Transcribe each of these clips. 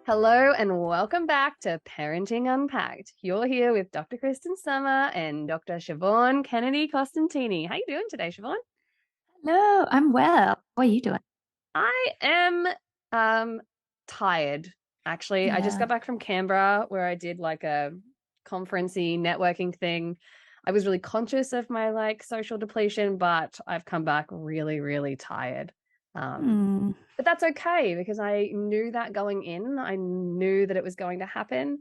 Hello and welcome back to Parenting Unpacked. You're here with Dr. Kristyn Summer and Dr. Siobhan Kennedy Costantini. How you doing today, Siobhan? Hello, I'm well. How are you doing? I am tired, actually. I just Yeah. got back from Canberra where I did like a conferencey networking thing. I was really conscious of my social depletion, but I've come back really, really tired. Um, Hmm. but that's okay because I knew that going in. I knew that it was going to happen.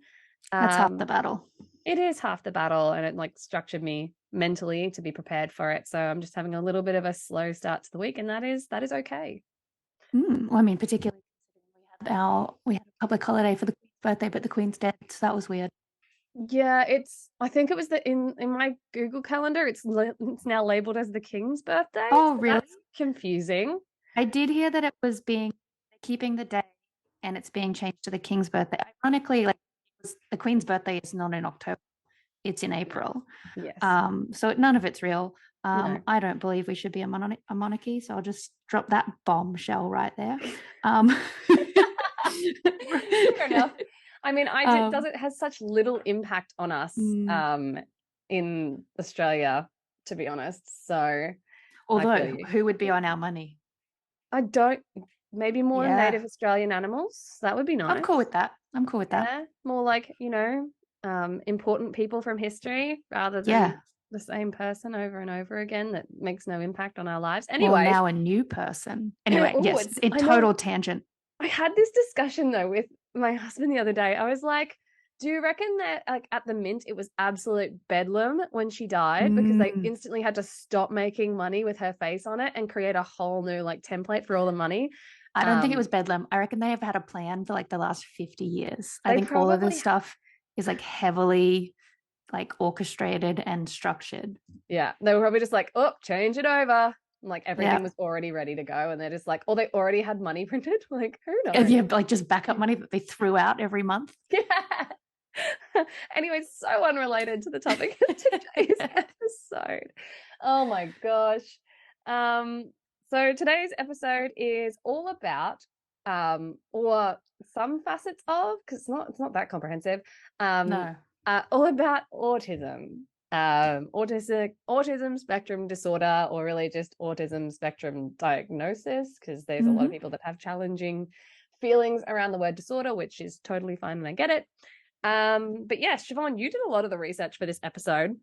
That's half the Um, battle. it is half the battle, and it structured me mentally to be prepared for it. So I'm just having a little bit of a slow start to the week, and that is okay. Well, I mean, particularly considering we had a public holiday for the Queen's birthday, but the Queen's dead, so that was weird. Yeah, I think it was in my Google Calendar, it's now labeled as the King's birthday. Oh, So really? that's confusing. I did hear that it was being keeping the day and it's being changed to the King's birthday. Ironically, the Queen's birthday is not in October, it's in April. Yes. So none of it's real. No. I don't believe we should be a monarchy, so I'll just drop that bombshell right there. Um, Fair enough. I mean, does um, it has such little impact on us mm, in Australia, to be honest. So I feel although, you. who would be on our money? I don't, maybe more native Yeah, Australian animals. That would be I'm cool nice. with that. I'm cool with that. Yeah. More important people from history rather than Yeah. the same person over and over again that makes no impact on our lives. Well, Anyway, now a new person. Anyway, yes, in I know. total tangent. I had this discussion though with my husband the other day. I was like, do you reckon that at the Mint it was absolute bedlam when she died because they Mm, instantly had to stop making money with her face on it and create a whole new template for all the money? I don't think it Um, was Bedlam. I reckon they have had a plan for like the last 50 years. I they think all of this probably stuff is like heavily like orchestrated and structured. Yeah, they were probably just like, oh, change it over. Like everything Yeah. was already ready to go. And they're just like, oh, they already had money printed. Like, who And knows? yeah, like just backup money that they threw out every month. Yeah. Anyway, so unrelated to the topic of today's episode. Oh my gosh. Um, so today's episode is all about or some facets of, because it's not that comprehensive, um, No. all about autism. Autism spectrum disorder, or really just autism spectrum diagnosis, because there's a lot of Hmm. people that have challenging feelings around the word disorder, which is totally fine and I get it. But yeah, Siobhan, you did a lot of the research for this episode.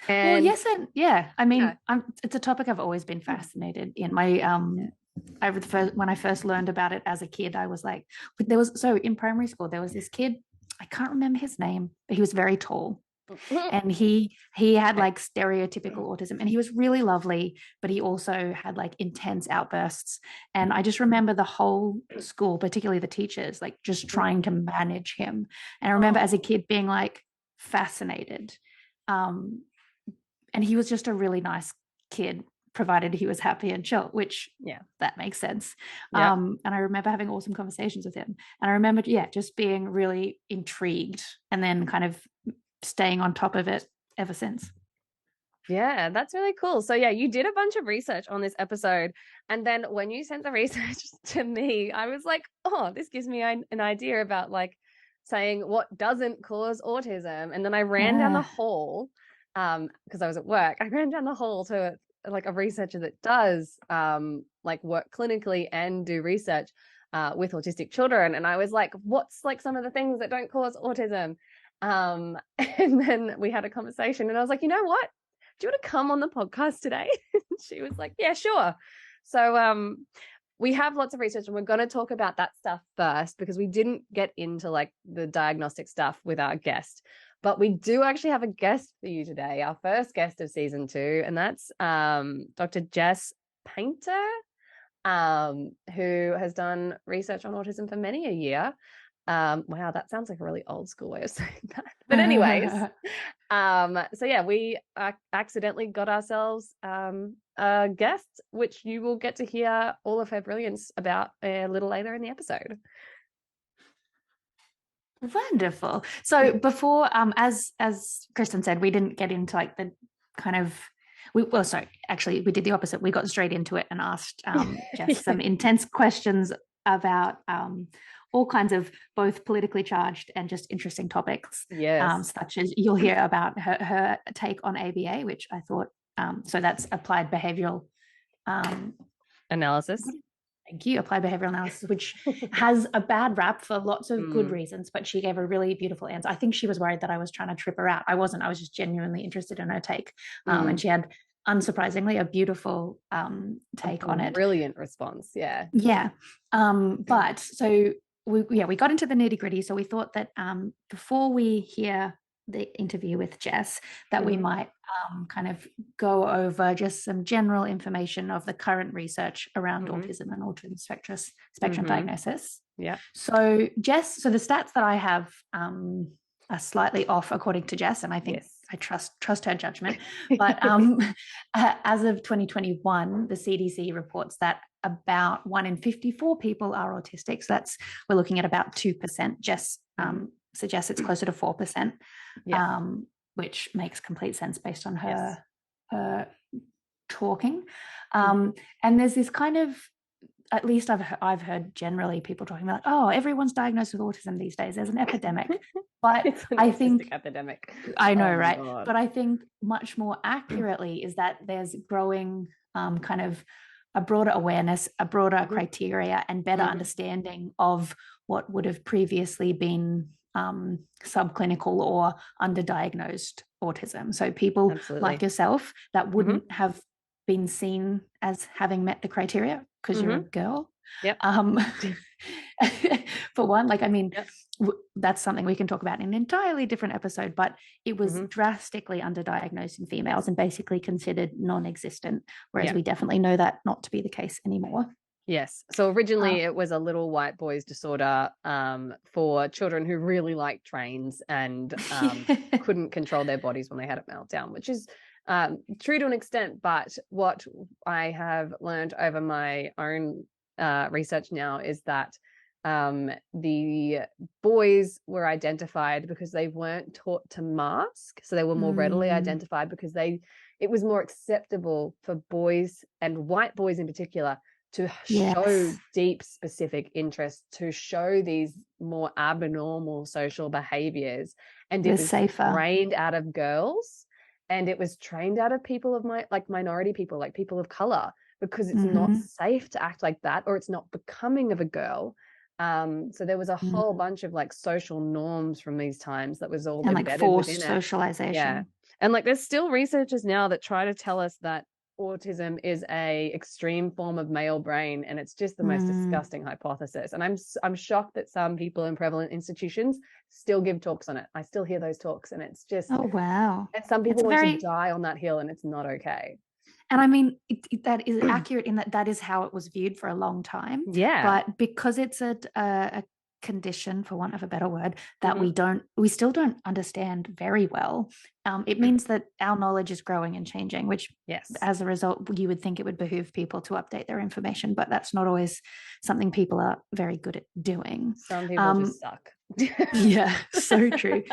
Well, And yes, and yeah. I yeah, mean, it's a topic I've always been fascinated in. When I first learned about it as a kid, I was like, there was so in primary school there was this kid. I can't remember his name, but he was very tall, and he had like stereotypical autism, and he was really lovely, but he also had like intense outbursts. And I just remember the whole school, particularly the teachers, like just trying to manage him. And I remember as a oh, kid being like fascinated. Um, and he was just a really nice kid, provided he was happy and chill, which yeah, that makes sense. yeah. And I remember having awesome conversations with him. And I remember, yeah, just being really intrigued and then kind of staying on top of it ever since. Yeah, that's really cool. So yeah, you did a bunch of research on this episode. And then when you sent the research to me, I was like, oh, this gives me an idea about saying what doesn't cause autism. And then I ran down the Yeah. hall, because I was at work. I ran down the hall to a researcher that does work clinically and do research with autistic children. And I was like, what's some of the things that don't cause autism? And then we had a conversation and I was like, you know what? Do you want to come on the podcast today? She was like, yeah, sure. So we have lots of research and we're going to talk about that stuff first because we didn't get into the diagnostic stuff with our guest. But we do actually have a guest for you today, our first guest of season 2, and that's Dr. Jess Paynter, who has done research on autism for many a year. Wow, that sounds like a really old school way of saying that. But anyways, so yeah, we accidentally got ourselves a guest, which you will get to hear all of her brilliance about a little later in the episode. Wonderful. So before, as Kristen said, we didn't get into like the kind of sorry, actually we did the opposite. We got straight into it and asked Jess Yeah. some intense questions about all kinds of both politically charged and just interesting topics. Yes. Such as you'll hear about her take on ABA, which I thought, so that's applied behavioural Analysis. Thank you. Applied behavioural analysis, which has a bad rap for lots of good reasons, but she gave a really beautiful answer. I think she was worried that I was trying to trip her out. I wasn't. I was just genuinely interested in her take. And she had, unsurprisingly, a beautiful take on it. Brilliant response. Yeah. Yeah. But so we got into the nitty gritty. So we thought that before we hear the interview with Jess, that we might kind of go over just some general information of the current research around autism and autism spectrum diagnosis. Yeah. So Jess, so the stats that I have are slightly off according to Jess, and I think I trust her judgment. But as of 2021, the CDC reports that about 1 in 54 people are autistic. So we're looking at about 2%. Jess suggests it's closer to 4%, which makes complete sense based on her talking. And there's this kind of, at least I've heard generally people talking about, oh, everyone's diagnosed with autism these days. There's an epidemic. But I think epidemic. I know, right? God. But I think much more accurately is that there's growing kind of a broader awareness, a broader criteria, and better understanding of what would have previously been subclinical or underdiagnosed autism. So people like yourself that wouldn't have been seen as having met the criteria because you're a girl. Yep. For one, like, I mean, that's something we can talk about in an entirely different episode, but it was drastically underdiagnosed in females and basically considered non-existent, whereas we definitely know that not to be the case anymore. Yes. So originally it was a little white boys disorder for children who really liked trains and couldn't control their bodies when they had a meltdown, which is true to an extent. But what I have learned over my own research now is that the boys were identified because they weren't taught to mask. So they were more readily identified because it was more acceptable for boys, and white boys in particular, to show deep specific interest, to show these more abnormal social behaviors. And it was trained out of girls, and it was trained out of people of minority people, like people of color, because it's not safe to act like that, or it's not becoming of a girl. So there was a whole bunch of like social norms from these times that was all and embedded like forced within socialization. Yeah. And like there's still researchers now that try to tell us that autism is a extreme form of male brain, and it's just the most disgusting hypothesis. And I'm shocked that some people in prevalent institutions still give talks on it. I still hear those talks, and it's just, oh wow. And some people want to die on that hill, and it's not okay. And I mean, that is accurate in that is how it was viewed for a long time. Yeah. But because it's a condition, for want of a better word, that we still don't understand very well, it means that our knowledge is growing and changing, which as a result you would think it would behoove people to update their information, but that's not always something people are very good at doing. Some people just suck. Yeah, so true.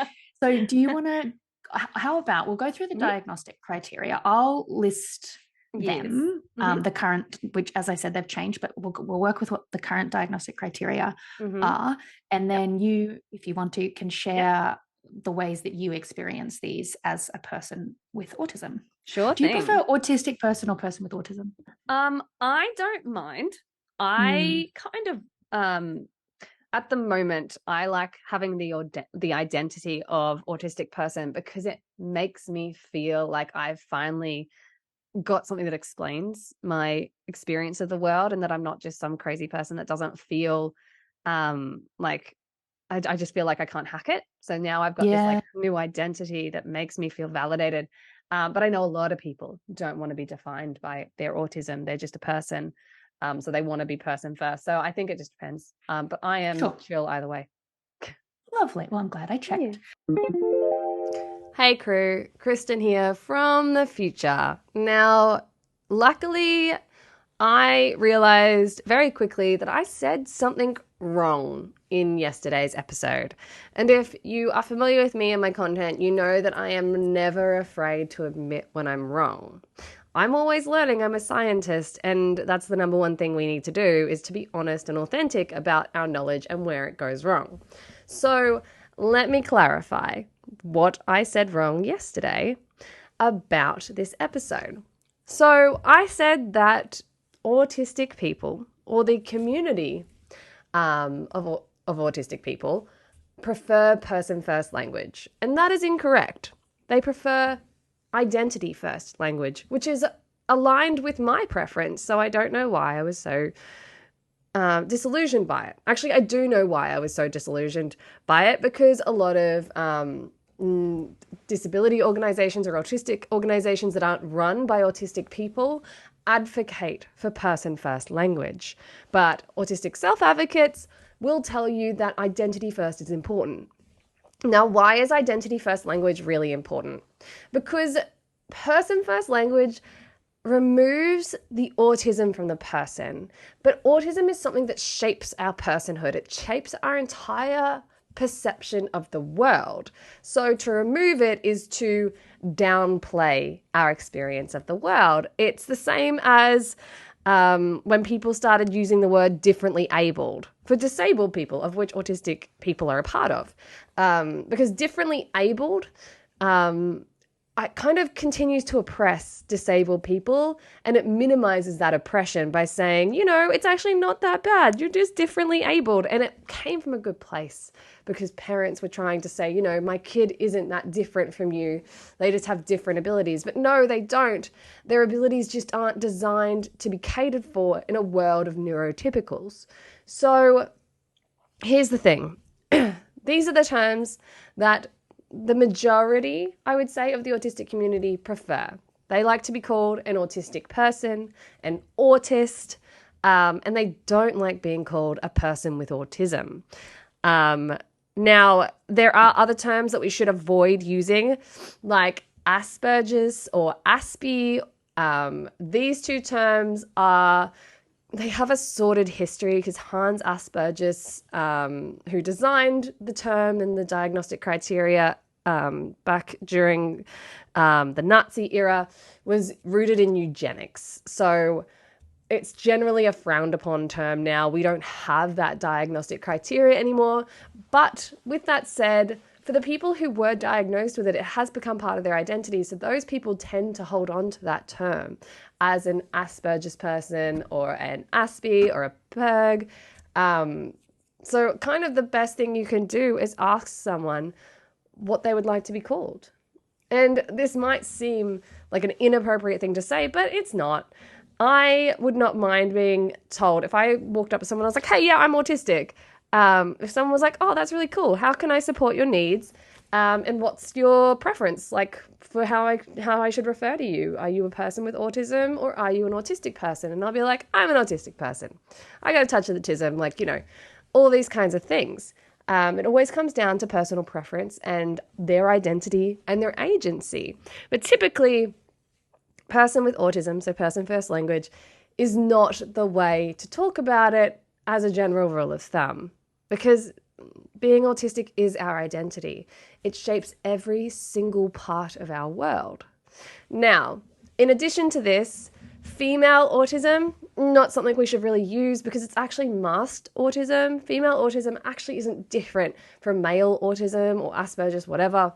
So do you want to, how about we'll go through the diagnostic criteria. I'll list them, the current, which as I said, they've changed, but we'll work with what the current diagnostic criteria are. And then you, if you want to, can share the ways that you experience these as a person with autism. Sure. Do you prefer autistic person or person with autism? I don't mind. I kind of, at the moment, I like having the identity of autistic person because it makes me feel like I've finally got something that explains my experience of the world, and that I'm not just some crazy person that doesn't feel like I just feel like I can't hack it. So now I've got this like new identity that makes me feel validated. But I know a lot of people don't want to be defined by their autism. They're just a person. So they want to be person first. So I think it just depends. But I am chill either way. Lovely. Well, I'm glad I checked. Yeah. Hey crew, Kristyn here from the future. Now, luckily, I realized very quickly that I said something wrong in yesterday's episode. And if you are familiar with me and my content, you know that I am never afraid to admit when I'm wrong. I'm always learning. I'm a scientist. And that's the number one thing we need to do, is to be honest and authentic about our knowledge and where it goes wrong. So let me clarify what I said wrong yesterday about this episode. So I said that autistic people, or the community of autistic people, prefer person-first language. And that is incorrect. They prefer identity-first language, which is aligned with my preference. So I don't know why I was so disillusioned by it. Actually, I do know why I was so disillusioned by it, because a lot of disability organizations or autistic organizations that aren't run by autistic people advocate for person-first language. But autistic self-advocates will tell you that identity first is important. Now, why is identity first language really important? Because person-first language removes the autism from the person. But autism is something that shapes our personhood. It shapes our entire perception of the world. So to remove it is to downplay our experience of the world. It's the same as when people started using the word differently abled for disabled people, of which autistic people are a part of. Because differently abled it kind of continues to oppress disabled people, and it minimizes that oppression by saying, it's actually not that bad. You're just differently abled. And it came from a good place, because parents were trying to say, my kid isn't that different from you. They just have different abilities. But no, they don't. Their abilities just aren't designed to be catered for in a world of neurotypicals. So here's the thing. These are the terms that the majority, I would say, of the autistic community prefer. They like to be called an autistic person, an autist, and they don't like being called a person with autism. Now, there are other terms that we should avoid using, like Asperger's or Aspie. These two terms they have a sordid history, because Hans Asperger's, who designed the term and the diagnostic criteria back during the Nazi era, was rooted in eugenics. So it's generally a frowned upon term now. We don't have that diagnostic criteria anymore. But with that said, for the people who were diagnosed with it, it has become part of their identity. So those people tend to hold on to that term as an Asperger's person or an Aspie or a Berg. So kind of the best thing you can do is ask someone what they would like to be called. And this might seem like an inappropriate thing to say, but it's not. I would not mind being told, if I walked up to someone, I was like, hey, yeah, I'm autistic. If someone was like, oh, that's really cool. How can I support your needs? And what's your preference, like, for how I should refer to you? Are you a person with autism, or are you an autistic person? And I'll be like, I'm an autistic person. I got a touch of autism, all these kinds of things. It always comes down to personal preference and their identity and their agency. But typically, person with autism, so person first language, is not the way to talk about it as a general rule of thumb, because being autistic is our identity. It shapes every single part of our world. Now, in addition to this, female autism, not something we should really use, because it's actually masked autism. Female autism actually isn't different from male autism or Asperger's, whatever.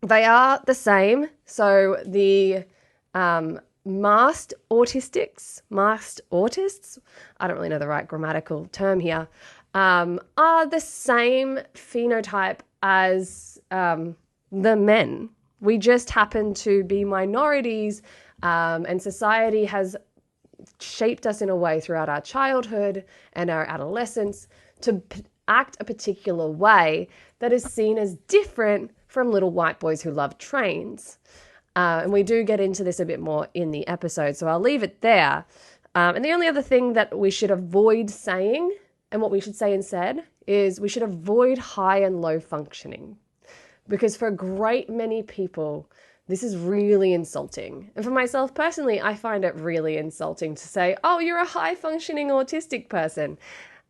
They are the same. So the masked autists, I don't really know the right grammatical term here, are the same phenotype as the men. We just happen to be minorities, and society has shaped us in a way throughout our childhood and our adolescence to act a particular way that is seen as different from little white boys who love trains. And we do get into this a bit more in the episode, so I'll leave it there. And the only other thing that we should avoid saying, and what we should say instead, is we should avoid high and low functioning. Because for a great many people, this is really insulting. And for myself personally, I find it really insulting to say, oh, you're a high-functioning autistic person.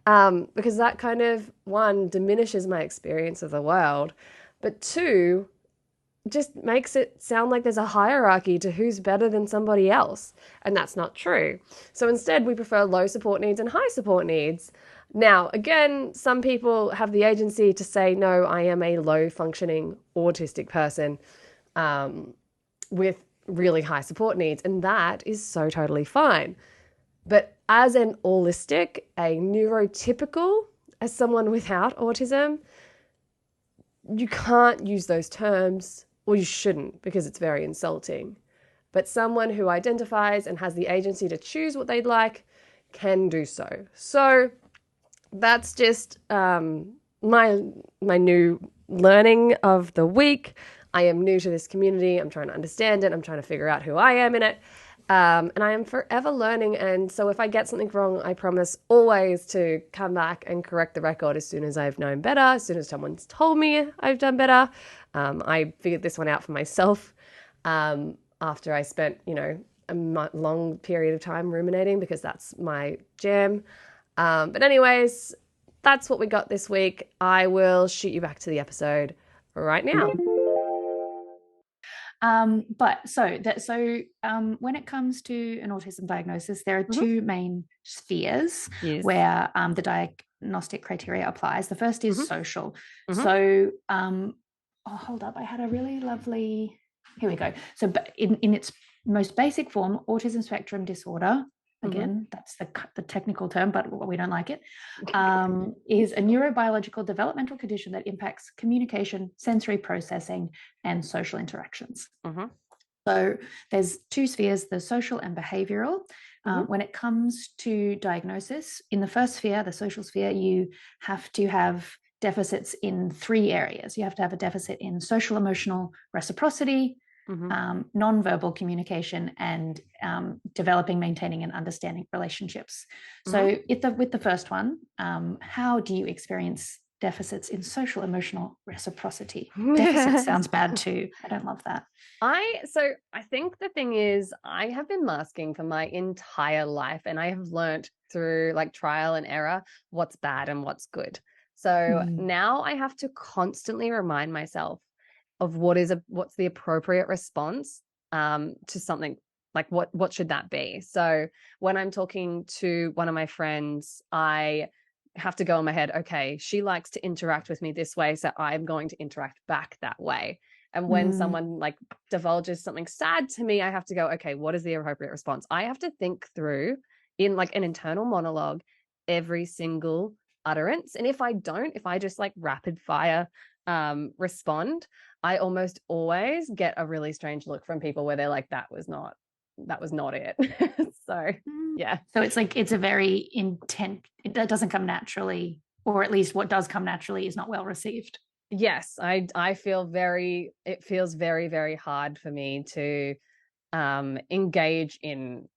Because that kind of, one, diminishes my experience of the world. But two, just makes it sound like there's a hierarchy to who's better than somebody else. And that's not true. So instead, we prefer low support needs and high support needs. Now, again, some people have the agency to say, no, I am a low functioning autistic person with really high support needs. And that is so totally fine. But as an holistic, a neurotypical, as someone without autism, you can't use those terms, or you shouldn't, because it's very insulting. But someone who identifies and has the agency to choose what they'd like can do so. So that's just my new learning of the week. I am new to this community. I'm trying to understand it. I'm trying to figure out who I am in it. And I am forever learning. And so if I get something wrong, I promise always to come back and correct the record as soon as I've known better, as soon as someone's told me I've done better. I figured this one out for myself after I spent, a long period of time ruminating, because that's my jam. But anyways, that's what we got this week. I will shoot you back to the episode right now. When it comes to an autism diagnosis, there are two main spheres where the diagnostic criteria applies. The first is social. So, hold up, I had a really lovely, here we go. So in its most basic form, autism spectrum disorder, again, that's the technical term, but we don't like it, is a neurobiological developmental condition that impacts communication, sensory processing, and social interactions. So there's two spheres, the social and behavioural. When it comes to diagnosis, in the first sphere, the social sphere, you have to have deficits in 3 areas. You have to have a deficit in social emotional reciprocity, non-verbal communication, and developing, maintaining, and understanding relationships. So with the first one, how do you experience deficits in social emotional reciprocity? Deficit sounds bad too. I don't love that. I think the thing is, I have been masking for my entire life, and I have learnt through like trial and error what's bad and what's good. So now I have to constantly remind myself of what's the appropriate response to something, like what should that be. So when I'm talking to one of my friends, I have to go in my head, okay, she likes to interact with me this way, so I'm going to interact back that way. And when someone like divulges something sad to me, I have to go, okay, what is the appropriate response? I have to think through in like an internal monologue every single utterance. And if I just like rapid fire respond, I almost always get a really strange look from people where they're like, that was not it. So yeah. So it's like, it's a very intent, it doesn't come naturally, or at least what does come naturally is not well received. Yes, I feel it feels very, very hard for me to engage in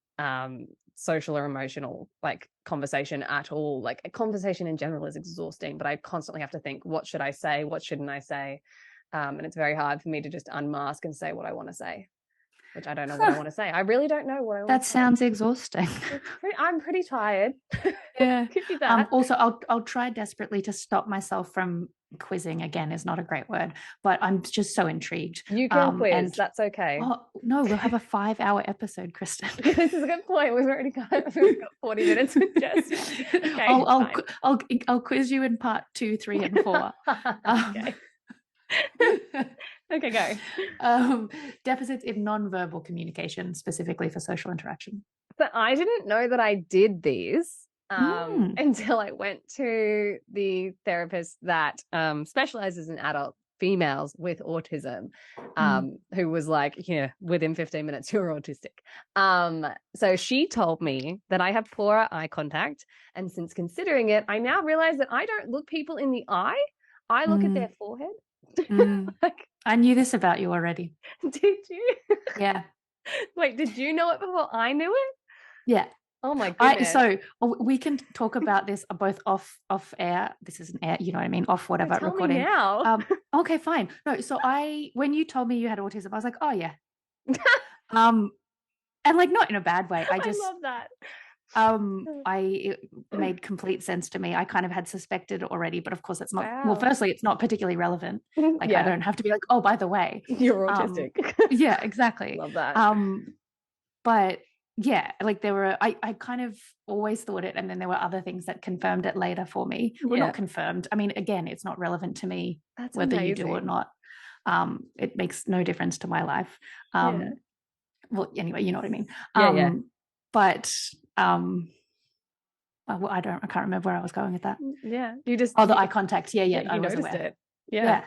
social or emotional like conversation at all. Like a conversation in general is exhausting, but I constantly have to think, what should I say? What shouldn't I say? And it's very hard for me to just unmask and say what I want to say, which I don't know what I want to say. I really don't know what I want to say. That sounds exhausting. I'm pretty tired. Yeah. Could be that. Also, I'll try desperately to stop myself from quizzing. Again, is not a great word, but I'm just so intrigued. You can quiz. And that's okay. Oh, no, we'll have a 5-hour episode, Kristyn. This is a good point. We've got 40 minutes with Jess. Okay, I'll quiz you in part 2, 3, and 4. Okay. Okay, go. Deficits in non-verbal communication, specifically for social interaction. But I didn't know that I did these until I went to the therapist that specializes in adult females with autism, who was like, yeah, within 15 minutes, you're autistic. So she told me that I have poor eye contact. And since considering it, I now realize that I don't look people in the eye. I look at their forehead. Like, I knew this about you already. Did you? Yeah. Wait, did you know it before I knew it? Yeah. Oh my goodness. So we can talk about this both off air. This isn't air, you know what I mean? Off whatever Tell recording. Me now. Okay, fine. No, so when you told me you had autism, I was like, oh yeah. And like not in a bad way. I love that. It made complete sense to me. I kind of had suspected already, but of course it's not. Wow. Well, firstly, it's not particularly relevant. Like I don't have to be like, oh, by the way, you're autistic. Yeah, exactly. Love that. But yeah, like there were, I kind of always thought it, and then there were other things that confirmed it later for me. Well, not confirmed. I mean, again, it's not relevant to me. That's whether amazing. You do or not. It makes no difference to my life. Well, anyway, you know what I mean. But I can't remember where I was going with that. Yeah, you just the eye contact. Yeah, I noticed it. Yeah.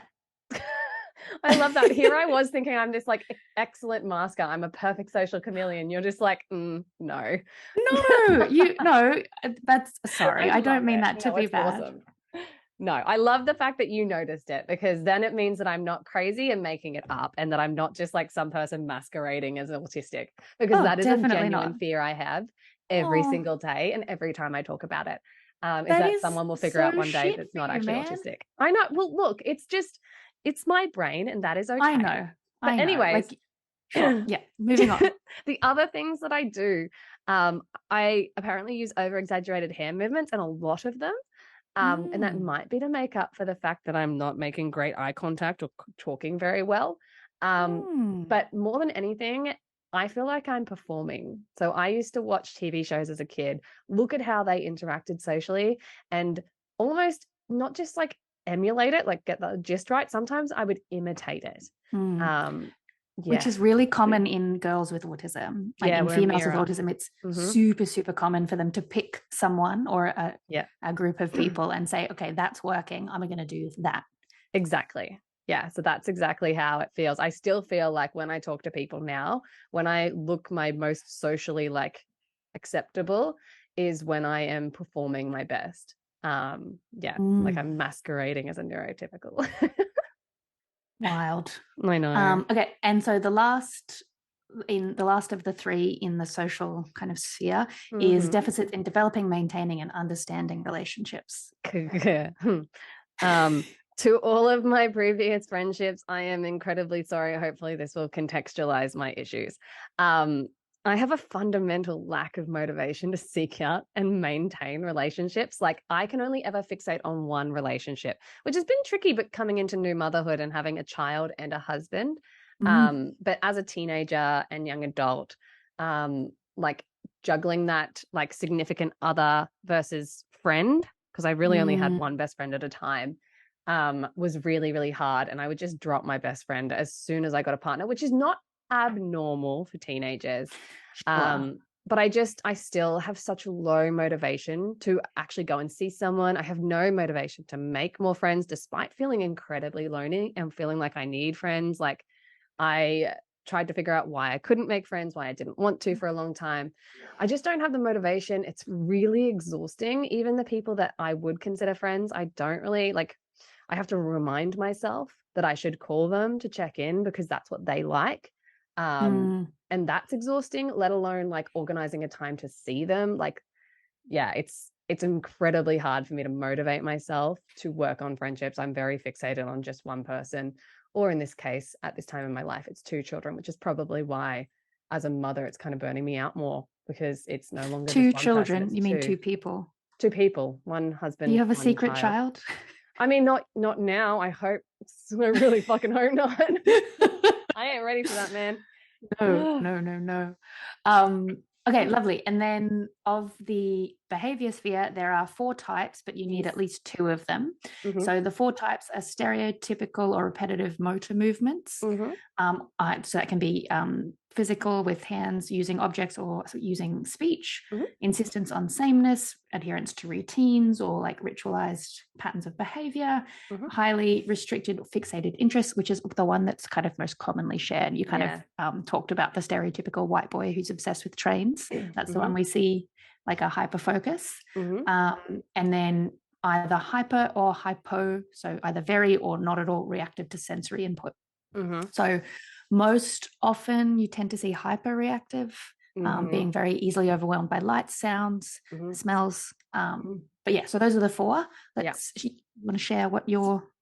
I love that. Here I was thinking I'm this like excellent masker. I'm a perfect social chameleon. You're just like, no. That's sorry. I don't mean that to be bad. Awesome. No, I love the fact that you noticed it, because then it means that I'm not crazy and making it up, and that I'm not just like some person masquerading as autistic, because that is a genuine fear I have every single day, and every time I talk about it, is that someone will figure out one day that's not actually autistic. I know. Well, look, it's my brain, and that is okay. I know. But anyways, sure. Yeah, moving on. The other things that I do, I apparently use over-exaggerated hand movements, and a lot of them. And that might be to make up for the fact that I'm not making great eye contact or talking very well. But more than anything, I feel like I'm performing. So I used to watch TV shows as a kid, look at how they interacted socially, and almost not just like emulate it, like get the gist right. Sometimes I would imitate it. Which is really common in girls with autism. Like in females with autism, it's super, super common for them to pick someone or a group of people and say, okay, that's working. I'm going to do that. Exactly. Yeah. So that's exactly how it feels. I still feel like when I talk to people now, when I look my most socially like acceptable is when I am performing my best. Like I'm masquerading as a neurotypical. Wild. I know. Okay, and so the last of the three in the social kind of sphere is deficits in developing, maintaining, and understanding relationships. To all of my previous friendships, I am incredibly sorry. Hopefully this will contextualize my issues. I have a fundamental lack of motivation to seek out and maintain relationships. Like I can only ever fixate on one relationship, which has been tricky, but coming into new motherhood and having a child and a husband. But as a teenager and young adult, like juggling that like significant other versus friend, because I really only had one best friend at a time, was really, really hard. And I would just drop my best friend as soon as I got a partner, which is not abnormal for teenagers. But I still have such low motivation to actually go and see someone. I have no motivation to make more friends, despite feeling incredibly lonely and feeling like I need friends. Like I tried to figure out why I couldn't make friends, why I didn't want to for a long time. I just don't have the motivation. It's really exhausting. Even the people that I would consider friends, I don't really like. I have to remind myself that I should call them to check in because that's what they like. And that's exhausting, let alone like organizing a time to see them. Like, yeah, it's incredibly hard for me to motivate myself to work on friendships. I'm very fixated on just one person, or in this case, at this time in my life, it's two children, which is probably why as a mother, it's kind of burning me out more because it's no longer two just one children. person, you mean two people? Two people, one husband. Do you have a secret child? I mean, not now. I hope. I really fucking hope not. I ain't ready for that, man. No. Okay, lovely. And then of the behavior sphere, there are 4 types, but you need at least 2 of them. So the 4 types are stereotypical or repetitive motor movements. So that can be physical with hands, using objects, or using speech, insistence on sameness, adherence to routines or like ritualized patterns of behavior, highly restricted or fixated interests, which is the one that's kind of most commonly shared. You kind of talked about the stereotypical white boy who's obsessed with trains. That's the one we see, like a hyper focus. And then either hyper or hypo, so either very or not at all reactive to sensory input. So most often you tend to see hyperreactive, being very easily overwhelmed by lights, sounds, smells. But yeah, so those are the 4. You want to share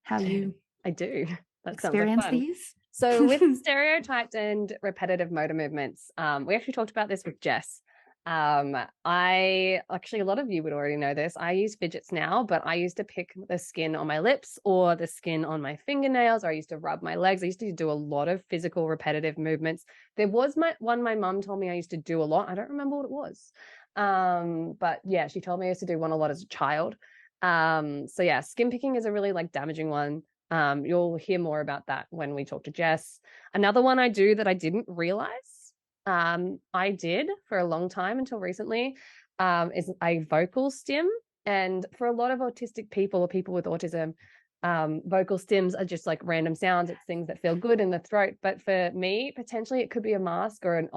how you I do. That experience sounds like fun. these? So with stereotyped and repetitive motor movements, we actually talked about this with Jess. I actually, a lot of you would already know this. I use fidgets now, but I used to pick the skin on my lips or the skin on my fingernails, or I used to rub my legs. I used to do a lot of physical repetitive movements. There was my mum told me I used to do a lot. I don't remember what it was. But yeah, she told me I used to do one a lot as a child. So yeah, skin picking is a really like damaging one. You'll hear more about that when we talk to Jess. Another one I do that I didn't realize I did for a long time until recently, is a vocal stim. And for a lot of autistic people or people with autism, vocal stims are just like random sounds. It's things that feel good in the throat. But for me, potentially it could be a mask or an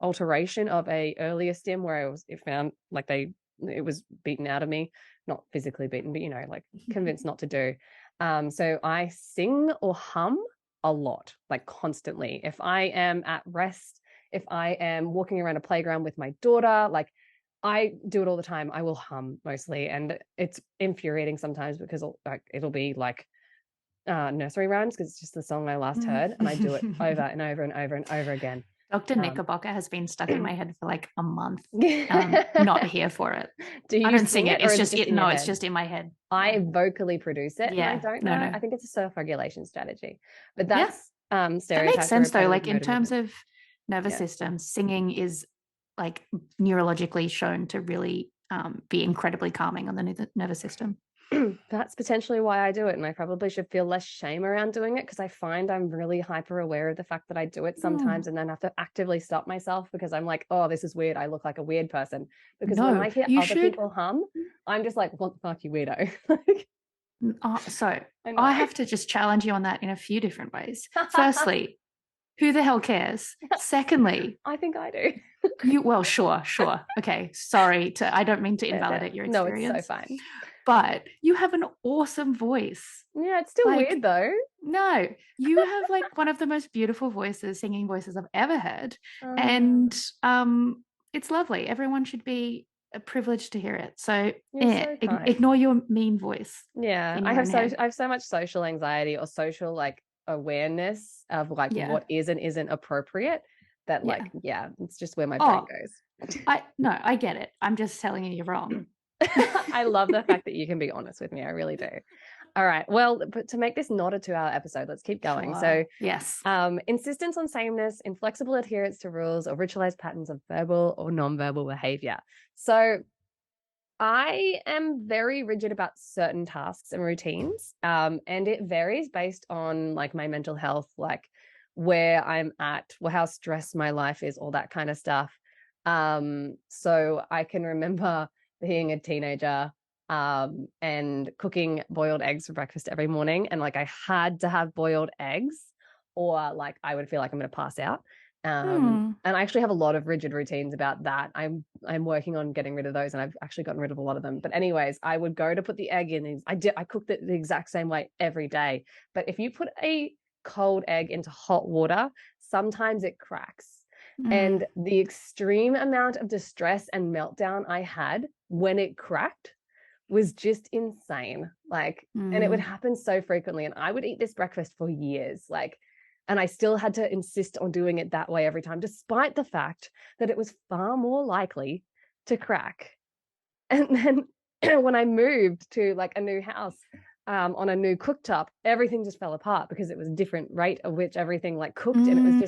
alteration of a earlier stim where it found like it was beaten out of me, not physically beaten, but like convinced not to do. So I sing or hum a lot, like constantly. If I am at rest, if I am walking around a playground with my daughter, like I do it all the time. I will hum mostly, and it's infuriating sometimes because it'll be like nursery rhymes because it's just the song I last heard, and I do it over and over and over and over again. Dr. Knickerbocker has been stuck in my head for like a month. Not here for it. I don't sing it. It's just it's just in my head. I vocally produce it. Yeah. And I don't know. No. I think it's a self-regulation strategy. But that's stereotype. That makes sense though. Like in terms of nervous system, singing is like neurologically shown to really be incredibly calming on the nervous system. That's potentially why I do it. And I probably should feel less shame around doing it, because I find I'm really hyper aware of the fact that I do it sometimes and then have to actively stop myself because I'm like, oh, this is weird. I look like a weird person. Because when I hear other people hum, I'm just like, what the fuck, you weirdo? So I have to just challenge you on that in a few different ways. Firstly, who the hell cares? Secondly, I think I do. Sure. Okay. Sorry I don't mean to invalidate your experience. No, it's so fine. But you have an awesome voice. Yeah, it's still weird though. No, you have like one of the most beautiful singing voices I've ever heard. And it's lovely. Everyone should be privileged to hear it. So, ignore your mean voice. Yeah, I have so much social anxiety or social like awareness of like what is and isn't appropriate that it's just where my brain goes. I get it. I'm just telling you you're wrong. I love the fact that you can be honest with me. I really do. All right. Well, but to make this not a 2-hour episode, let's keep going. Sure. So yes, insistence on sameness, inflexible adherence to rules, or ritualized patterns of verbal or nonverbal behavior. So I am very rigid about certain tasks and routines, and it varies based on like my mental health, like where I'm at, how stressed my life is, all that kind of stuff. So I can remember being a teenager and cooking boiled eggs for breakfast every morning, and like I had to have boiled eggs or like I would feel like I'm going to pass out. And I actually have a lot of rigid routines about that. I'm working on getting rid of those, and I've actually gotten rid of a lot of them. But anyways, I would go to put the egg in. I cooked it the exact same way every day. But if you put a cold egg into hot water, sometimes it cracks. And the extreme amount of distress and meltdown I had when it cracked was just insane. Like, and it would happen so frequently. And I would eat this breakfast for years, like, and I still had to insist on doing it that way every time, despite the fact that it was far more likely to crack. And then when I moved to like a new house on a new cooktop, everything just fell apart because it was a different rate at which everything like cooked. And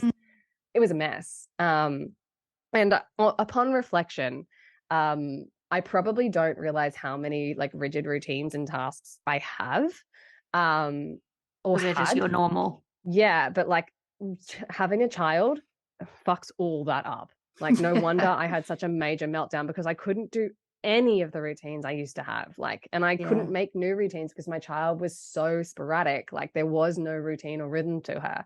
it was a mess. And upon reflection, I probably don't realize how many like rigid routines and tasks I have. Or they're just your normal. Yeah, but like having a child fucks all that up. Like no wonder I had such a major meltdown because I couldn't do any of the routines I used to have. Like, and I couldn't make new routines because my child was so sporadic. Like there was no routine or rhythm to her.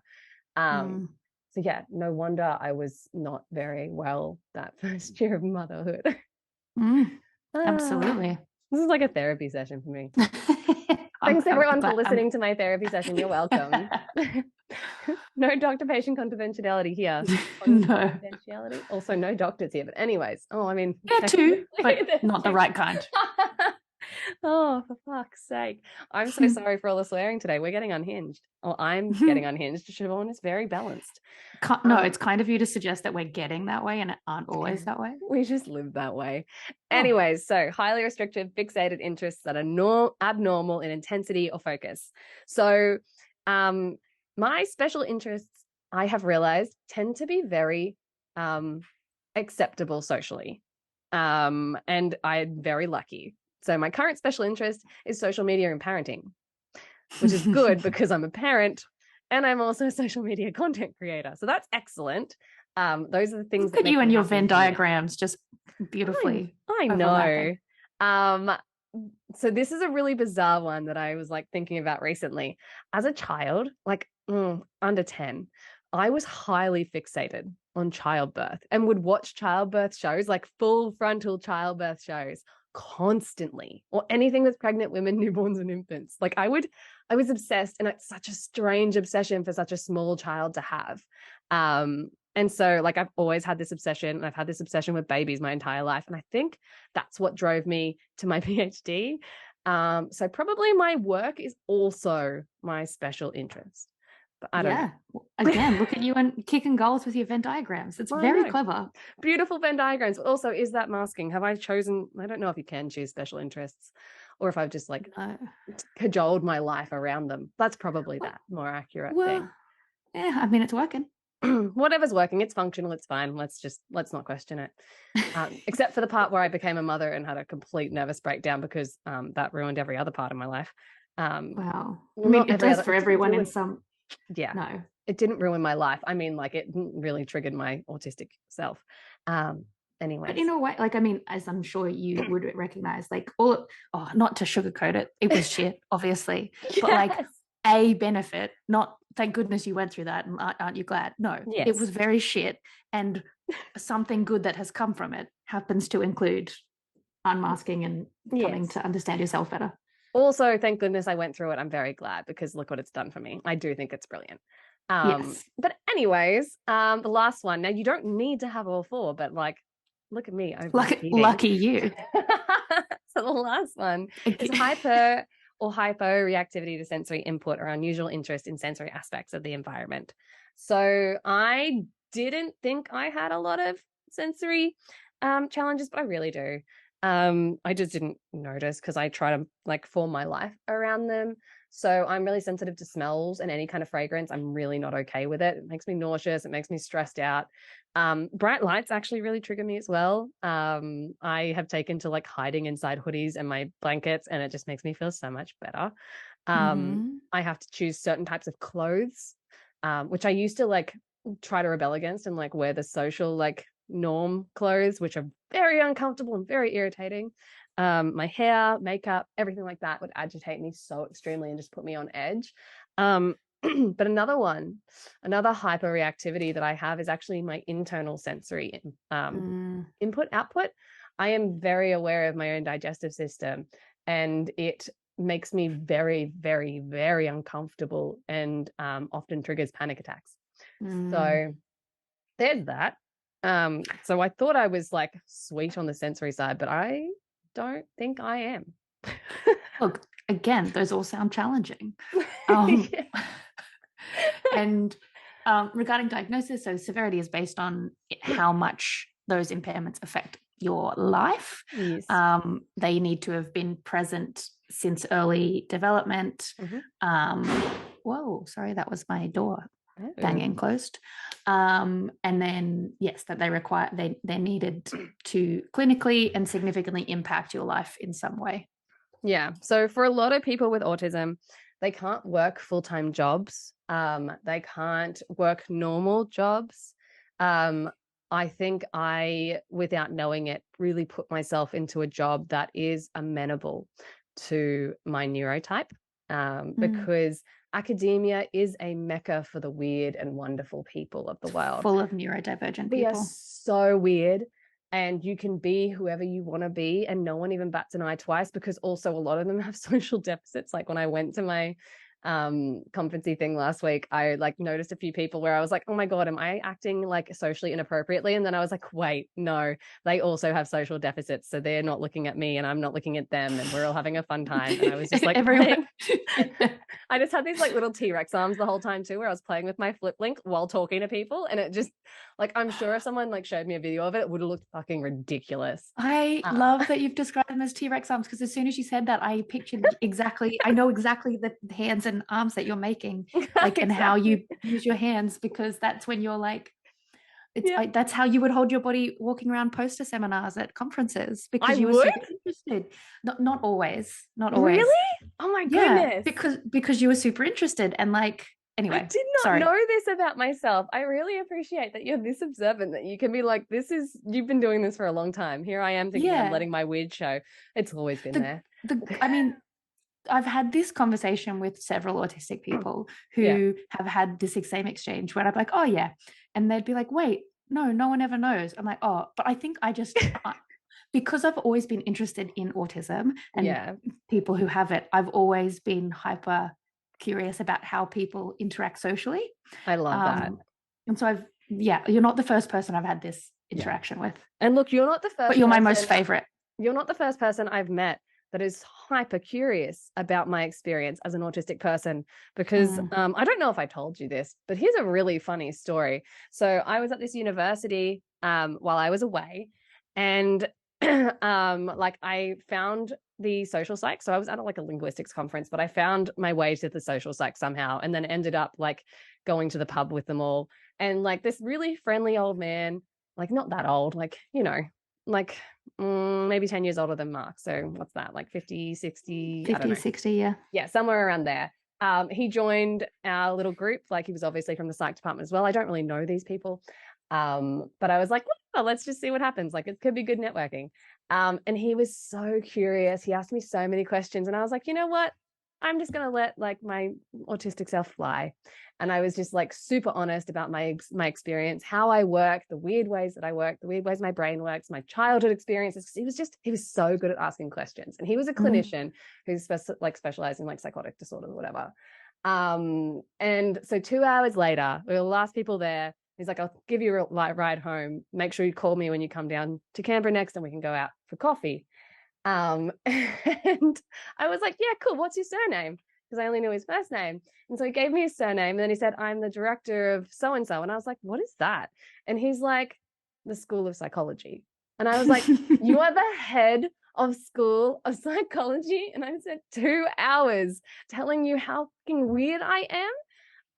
So yeah, no wonder I was not very well that first year of motherhood. Absolutely. This is like a therapy session for me. Thanks everyone for listening to my therapy session. You're welcome. No doctor-patient confidentiality here. No. Confidentiality. Also no doctors here, but anyways. Oh, I mean. Yeah, too, but not the right kind. Oh, for fuck's sake. I'm so sorry for all the swearing today. We're getting unhinged. Or I'm getting unhinged. Siobhan is very balanced. No, it's kind of you to suggest that we're getting that way and it aren't always that way. We just live that way. Oh. Anyways, so highly restrictive, fixated interests that are abnormal in intensity or focus. So my special interests, I have realized, tend to be very acceptable socially. And I'm very lucky. So my current special interest is social media and parenting, which is good because I'm a parent and I'm also a social media content creator. So that's excellent. Those are the things Look at you and your Venn diagrams just beautifully. I know. So this is a really bizarre one that I was like thinking about recently. As a child, like under 10, I was highly fixated on childbirth and would watch childbirth shows, like full frontal childbirth shows constantly, or anything with pregnant women, newborns and infants. Like I was obsessed, and it's such a strange obsession for such a small child to have. And so like I've always had this obsession, and I've had this obsession with babies my entire life. And I think that's what drove me to my PhD. So probably my work is also my special interest. But I don't know. Again, look at you and kicking goals with your Venn diagrams. It's very clever. Beautiful Venn diagrams. But also, is that masking? Have I chosen? I don't know if you can choose special interests, or if I've just like cajoled my life around them. That's probably that more accurate thing. Yeah, I mean, it's working. Whatever's working, it's functional, it's fine. Let's not question it. Except for the part where I became a mother and had a complete nervous breakdown because that ruined every other part of my life. Wow. I mean, it does for everyone in some. Yeah. No, it didn't ruin my life. I mean, like it really triggered my autistic self. Anyway. But in a way, like, I mean, as I'm sure you would recognize, like not to sugarcoat it, it was shit, obviously. Yes. But like a benefit, not thank goodness you went through that and aren't you glad? No, It was very shit. And something good that has come from it happens to include unmasking and coming to understand yourself better. Also, thank goodness I went through it. I'm very glad because look what it's done for me. I do think it's brilliant. Yes. But anyways, the last one. Now, you don't need to have all four, but like, look at me. Lucky you. So the last one is hyper or hyporeactivity to sensory input or unusual interest in sensory aspects of the environment. So I didn't think I had a lot of sensory challenges, but I really do. I just didn't notice because I try to like form my life around them. So I'm really sensitive to smells and any kind of fragrance. I'm really not okay with it. It makes me nauseous. It makes me stressed out. Bright lights actually really trigger me as well. I have taken to like hiding inside hoodies and my blankets, and it just makes me feel so much better. I have to choose certain types of clothes, which I used to like try to rebel against and like wear the social like norm clothes, which are very uncomfortable and very irritating. My hair, makeup, everything like that would agitate me so extremely and just put me on edge. But another hyperreactivity that I have is actually my internal sensory input output. I am very aware of my own digestive system, and it makes me very, very, very uncomfortable and often triggers panic attacks. So there's that. So I thought I was like sweet on the sensory side, but I don't think I am. Look, again, those all sound challenging. And regarding diagnosis, so severity is based on how much those impairments affect your life. Yes. They need to have been present since early development. Whoa, sorry, that was my door. Banging closed. And then yes, that they're needed to clinically and significantly impact your life in some way. Yeah. So for a lot of people with autism, they can't work full-time jobs. They can't work normal jobs. I think I, without knowing it, really put myself into a job that is amenable to my neurotype, because academia is a mecca for the weird and wonderful people of the world. Full of neurodivergent people. We are so weird, and you can be whoever you want to be, and no one even bats an eye twice, because also a lot of them have social deficits. Like when I went to my conferencey thing last week, I like noticed a few people where I was like, oh my God, am I acting like socially inappropriately? And then I was like, wait, no, they also have social deficits. So they're not looking at me and I'm not looking at them, and we're all having a fun time. And I was just like, everyone. I just had these like little T-Rex arms the whole time too, where I was playing with my flip link while talking to people. And it just like, I'm sure if someone like showed me a video of it, it would have looked fucking ridiculous. I love that you've described them as T-Rex arms, because as soon as you said that, I pictured exactly, I know exactly the hands and arms that you're making, like, and how you use your hands, because that's when you're like, it's like, that's how you would hold your body walking around poster seminars at conferences, because you were super interested. Not always. Really? Oh my goodness. Because you were super interested, and like, anyway, I did not know this about myself. I really appreciate that you're this observant, that you can be like, you've been doing this for a long time. Here I am thinking I'm letting my weird show. It's always been there. I mean, I've had this conversation with several autistic people who have had this same exchange where I'm like, oh yeah. And they'd be like, wait, no one ever knows. I'm like, oh, but I think because I've always been interested in autism and people who have it, I've always been hyper curious about how people interact socially. I love that. And so you're not the first person I've had this interaction with. And look, you're not the first, but you're my most favorite. You're not the first person I've met that is hyper curious about my experience as an autistic person, because I don't know if I told you this, but here's a really funny story. So I was at this university while I was away, and like I found the social psych. So I was at like a linguistics conference, but I found my way to the social psych somehow, and then ended up like going to the pub with them all. And like this really friendly old man, like not that old, like, you know, like maybe 10 years older than Mark. So what's that, like 50, 60? 50, 60, yeah. Yeah, somewhere around there. He joined our little group. Like he was obviously from the psych department as well. I don't really know these people. But I was like, well, let's just see what happens. Like it could be good networking. And he was so curious. He asked me so many questions, and I was like, you know what? I'm just going to let like my autistic self fly. And I was just like super honest about my experience, how I work, the weird ways that I work, the weird ways my brain works, my childhood experiences. He was so good at asking questions. And he was a clinician who's specialized in like psychotic disorders or whatever. And so 2 hours later, we were the last people there. He's like, I'll give you a ride home. Make sure you call me when you come down to Canberra next, and we can go out for coffee. And I was like, yeah, cool. What's your surname? Because I only knew his first name. And so he gave me his surname, and then he said, I'm the director of so-and-so. And I was like, what is that? And he's like, the School of Psychology. And I was like, you are the head of School of Psychology? And I said, 2 hours telling you how fucking weird I am.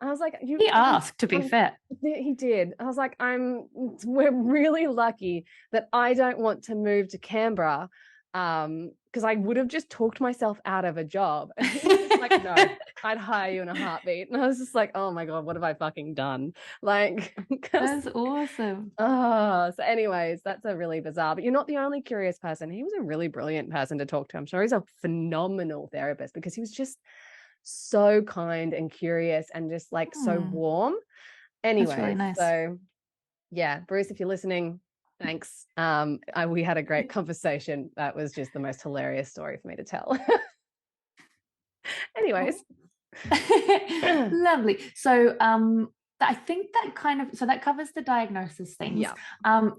I was like, he asked, to be fair. He did. I was like, we're really lucky that I don't want to move to Canberra, because I would have just talked myself out of a job. And he was like, no, I'd hire you in a heartbeat. And I was just like, oh my God, what have I fucking done? Like, that's awesome. Oh, so anyways, that's a really bizarre, but you're not the only curious person. He was a really brilliant person to talk to. I'm sure he's a phenomenal therapist, because he was just so kind and curious and just like so warm. Anyway, really nice. So yeah, Bruce, if you're listening, thanks. We had a great conversation. That was just the most hilarious story for me to tell. Anyways. Lovely. So I think that covers the diagnosis things. Yeah.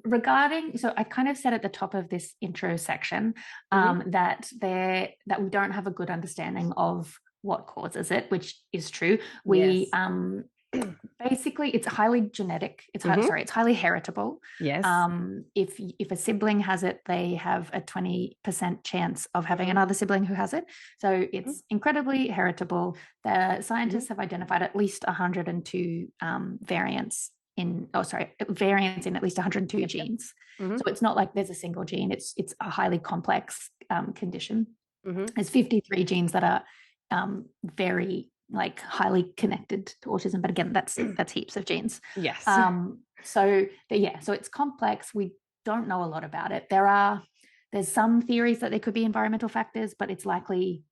Regarding, so I kind of said at the top of this intro section that we don't have a good understanding of what causes it, which is true. We basically, it's highly genetic. It's highly heritable. Yes. If a sibling has it, they have a 20% chance of having another sibling who has it. So it's incredibly heritable. The scientists have identified at least 102 variants in at least 102 genes. So it's not like there's a single gene. It's a highly complex condition. There's 53 genes that are very like highly connected to autism, but again, that's heaps of genes. Yes. So it's complex. We don't know a lot about it. There's some theories that there could be environmental factors, but it's likely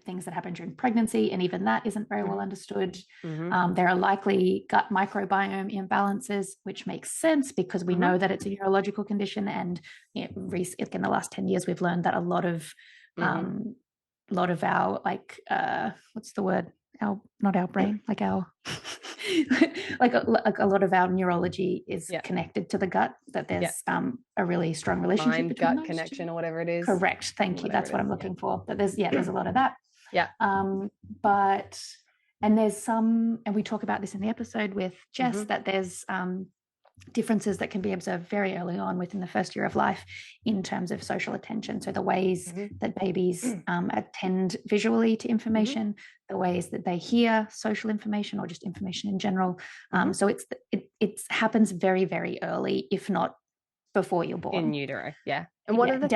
things that happen during pregnancy, and even that isn't very well understood. There are likely gut microbiome imbalances, which makes sense because we know that it's a neurological condition, and in the last 10 years we've learned that a lot of our, like, what's the word? not our brain, like our like a lot of our neurology is connected to the gut, that there's a really strong relationship between gut those connection two. or whatever it is. Correct. Thank you. That's what I'm looking for. But there's a lot of that. Yeah. And there's some, and we talk about this in the episode with Jess, that there's differences that can be observed very early on within the first year of life in terms of social attention. So the ways that babies attend visually to information, the ways that they hear social information or just information in general. So it happens very, very early, if not before you're born. In utero, yeah. And one of the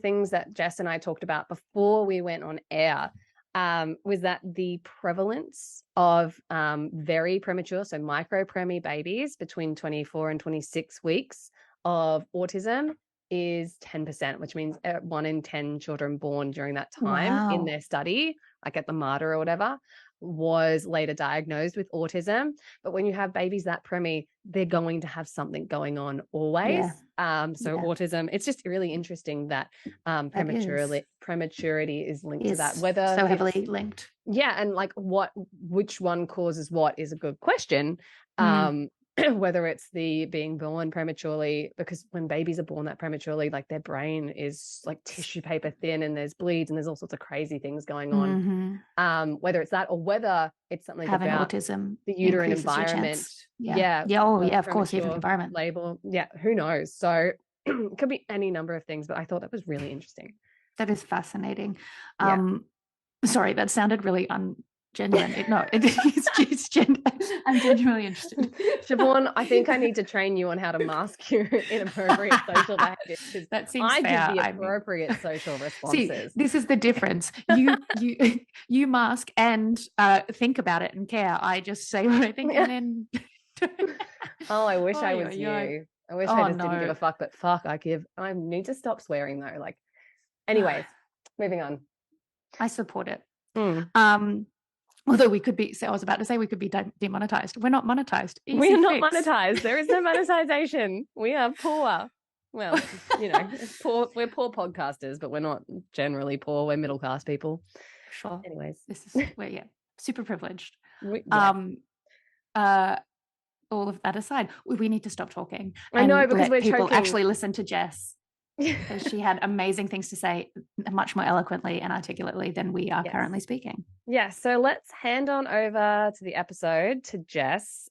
things that Jess and I talked about before we went on air was that the prevalence of very premature, so micropremi babies between 24 and 26 weeks of autism is 10%, which means 1 in 10 children born during that time in their study, like at the MARTA or whatever, was later diagnosed with autism. But when you have babies that premi, they're going to have something going on always. Autism, it's just really interesting that prematurity is linked to that. Whether so heavily linked. Yeah, and like which one causes what is a good question. Whether it's the being born prematurely, because when babies are born that prematurely, like their brain is like tissue paper thin and there's bleeds and there's all sorts of crazy things going on. Whether it's that or whether it's something having about autism, the uterine environment. Of course, even the environment. Label. Yeah, who knows? So it could be any number of things, but I thought that was really interesting. That is fascinating. Sorry, that sounded really genuine. It's I'm genuinely interested. Siobhan, I think I need to train you on how to mask your inappropriate social behaviors. That seems fair. Give the appropriate social responses. See, this is the difference. You mask and think about it and care. I just say what I think and then. I wish I was you. I wish I just didn't give a fuck, but fuck, I need to stop swearing though. Like, anyways, moving on. I support it. Although we could be, I was about to say we could be demonetized. We're not monetized. We're not monetized. There is no monetization. We are poor. Well, poor. We're poor podcasters, but we're not generally poor. We're middle class people. Sure. Anyways, we're super privileged. All of that aside, we need to stop talking. I know, because let people choking. Actually listen to Jess. She had amazing things to say, much more eloquently and articulately than we are currently speaking. So let's hand on over to the episode to Jess,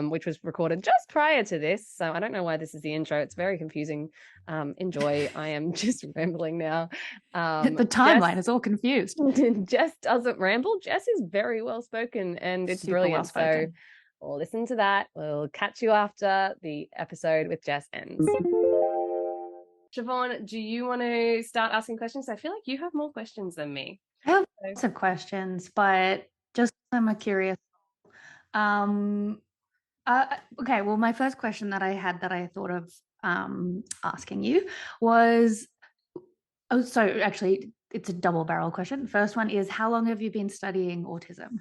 which was recorded just prior to this. So I don't know why this is the intro. It's very confusing. Enjoy. I am just rambling now. The timeline is all confused. Jess doesn't ramble. Jess is very well spoken and it's super brilliant. So we'll listen to that. We'll catch you after the episode with Jess ends. Siobhan, do you want to start asking questions? I feel like you have more questions than me. I have lots of questions, but just I'm a curious. Okay, well, my first question that I had that I thought of asking you was, so actually it's a double barrel question. The first one is, how long have you been studying autism?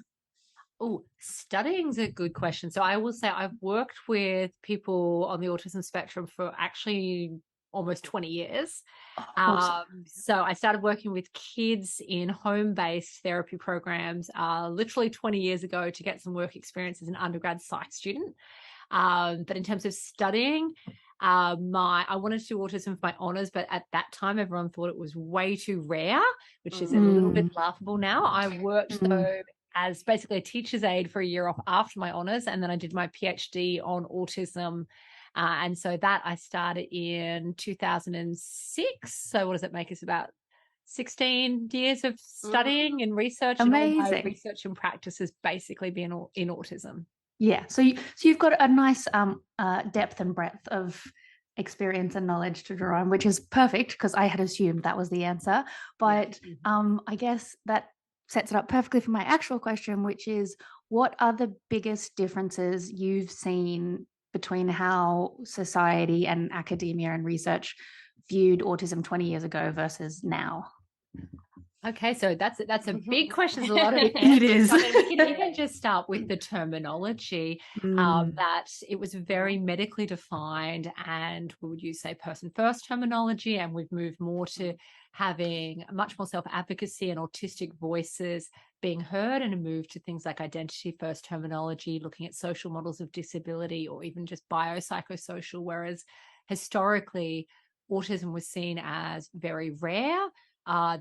Oh, studying's a good question. So I will say I've worked with people on the autism spectrum for actually almost 20 years. So I started working with kids in home-based therapy programs literally 20 years ago to get some work experience as an undergrad psych student. But in terms of studying, I wanted to do autism for my honours, but at that time everyone thought it was way too rare, which is a little bit laughable now. I worked though as basically a teacher's aide for a year off after my honours, and then I did my PhD on autism. And so that I started in 2006. So what does it make us, about 16 years of studying and research? Amazing. And all my research and practice has basically been in autism. Yeah. So you've got a nice depth and breadth of experience and knowledge to draw on, which is perfect because I had assumed that was the answer. But I guess that sets it up perfectly for my actual question, which is, what are the biggest differences you've seen between how society and academia and research viewed autism 20 years ago versus now? Okay, so that's a big question. There's a lot of It is. I mean, we can even just start with the terminology. That it was very medically defined, and we would use, say, person first terminology, and we've moved more to having much more self-advocacy and autistic voices being heard, and a move to things like identity first terminology, looking at social models of disability, or even just biopsychosocial, whereas historically autism was seen as very rare.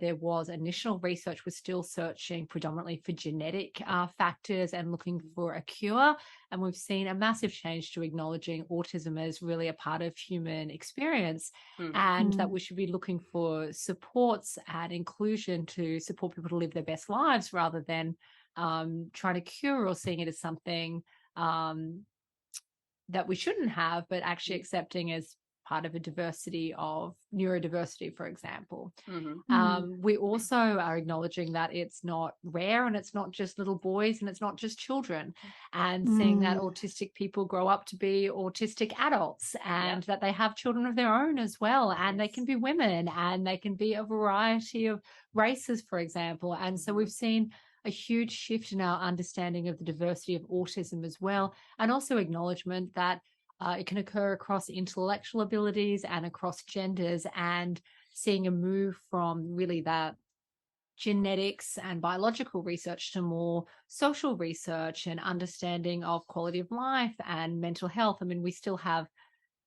There was initial research was still searching predominantly for genetic factors and looking for a cure. And we've seen a massive change to acknowledging autism as really a part of human experience, and that we should be looking for supports and inclusion to support people to live their best lives, rather than trying to cure or seeing it as something that we shouldn't have, but actually accepting as part of a diversity of neurodiversity, for example. We also are acknowledging that it's not rare, and it's not just little boys, and it's not just children, and seeing that autistic people grow up to be autistic adults, and that they have children of their own as well, and they can be women, and they can be a variety of races, for example. And so we've seen a huge shift in our understanding of the diversity of autism as well, and also acknowledgement that it can occur across intellectual abilities and across genders, and seeing a move from really that genetics and biological research to more social research and understanding of quality of life and mental health. I mean, we still have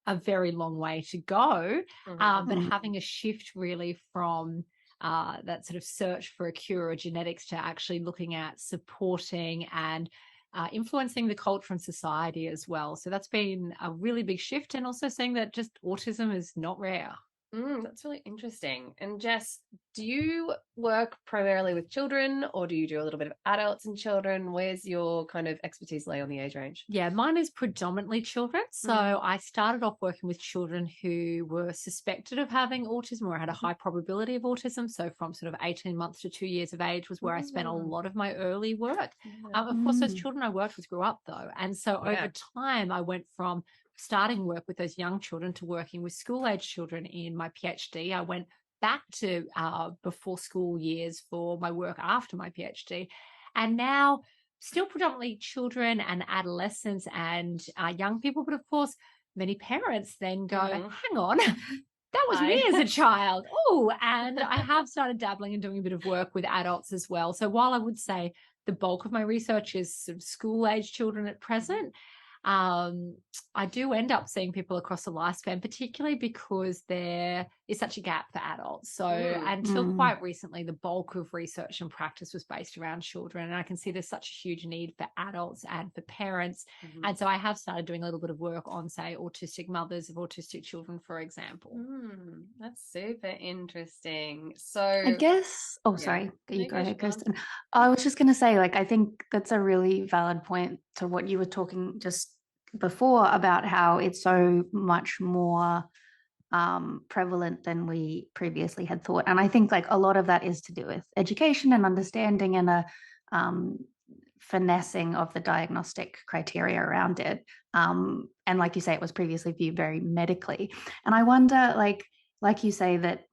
a very long way to go, but having a shift really from that sort of search for a cure or genetics to actually looking at supporting and influencing the culture and society as well. So that's been a really big shift, and also saying that just autism is not rare. That's really interesting. And Jess, do you work primarily with children, or do you do a little bit of adults and children? Where's your kind of expertise lay on the age range? Yeah, mine is predominantly children. So I started off working with children who were suspected of having autism or had a high probability of autism. So from sort of 18 months to 2 years of age was where I spent a lot of my early work. Of course, those children I worked with grew up though. And so over time, I went from starting work with those young children to working with school-age children in my PhD. I went back to before school years for my work after my PhD. And now still predominantly children and adolescents and young people. But of course, many parents then go, hang on, that was me as a child. Oh, and I have started dabbling and doing a bit of work with adults as well. So while I would say the bulk of my research is sort of school-age children at present, I do end up seeing people across the lifespan, particularly because there is such a gap for adults. So until quite recently, the bulk of research and practice was based around children. And I can see there's such a huge need for adults and for parents. And so I have started doing a little bit of work on, say, autistic mothers of autistic children, for example. That's super interesting. So I guess, sorry, you go ahead, Kristyn. I was just going to say, like, I think that's a really valid point to what you were talking just before about how it's so much more prevalent than we previously had thought. And I think like a lot of that is to do with education and understanding and a finessing of the diagnostic criteria around it. And like you say, it was previously viewed very medically. And I wonder, like you say, that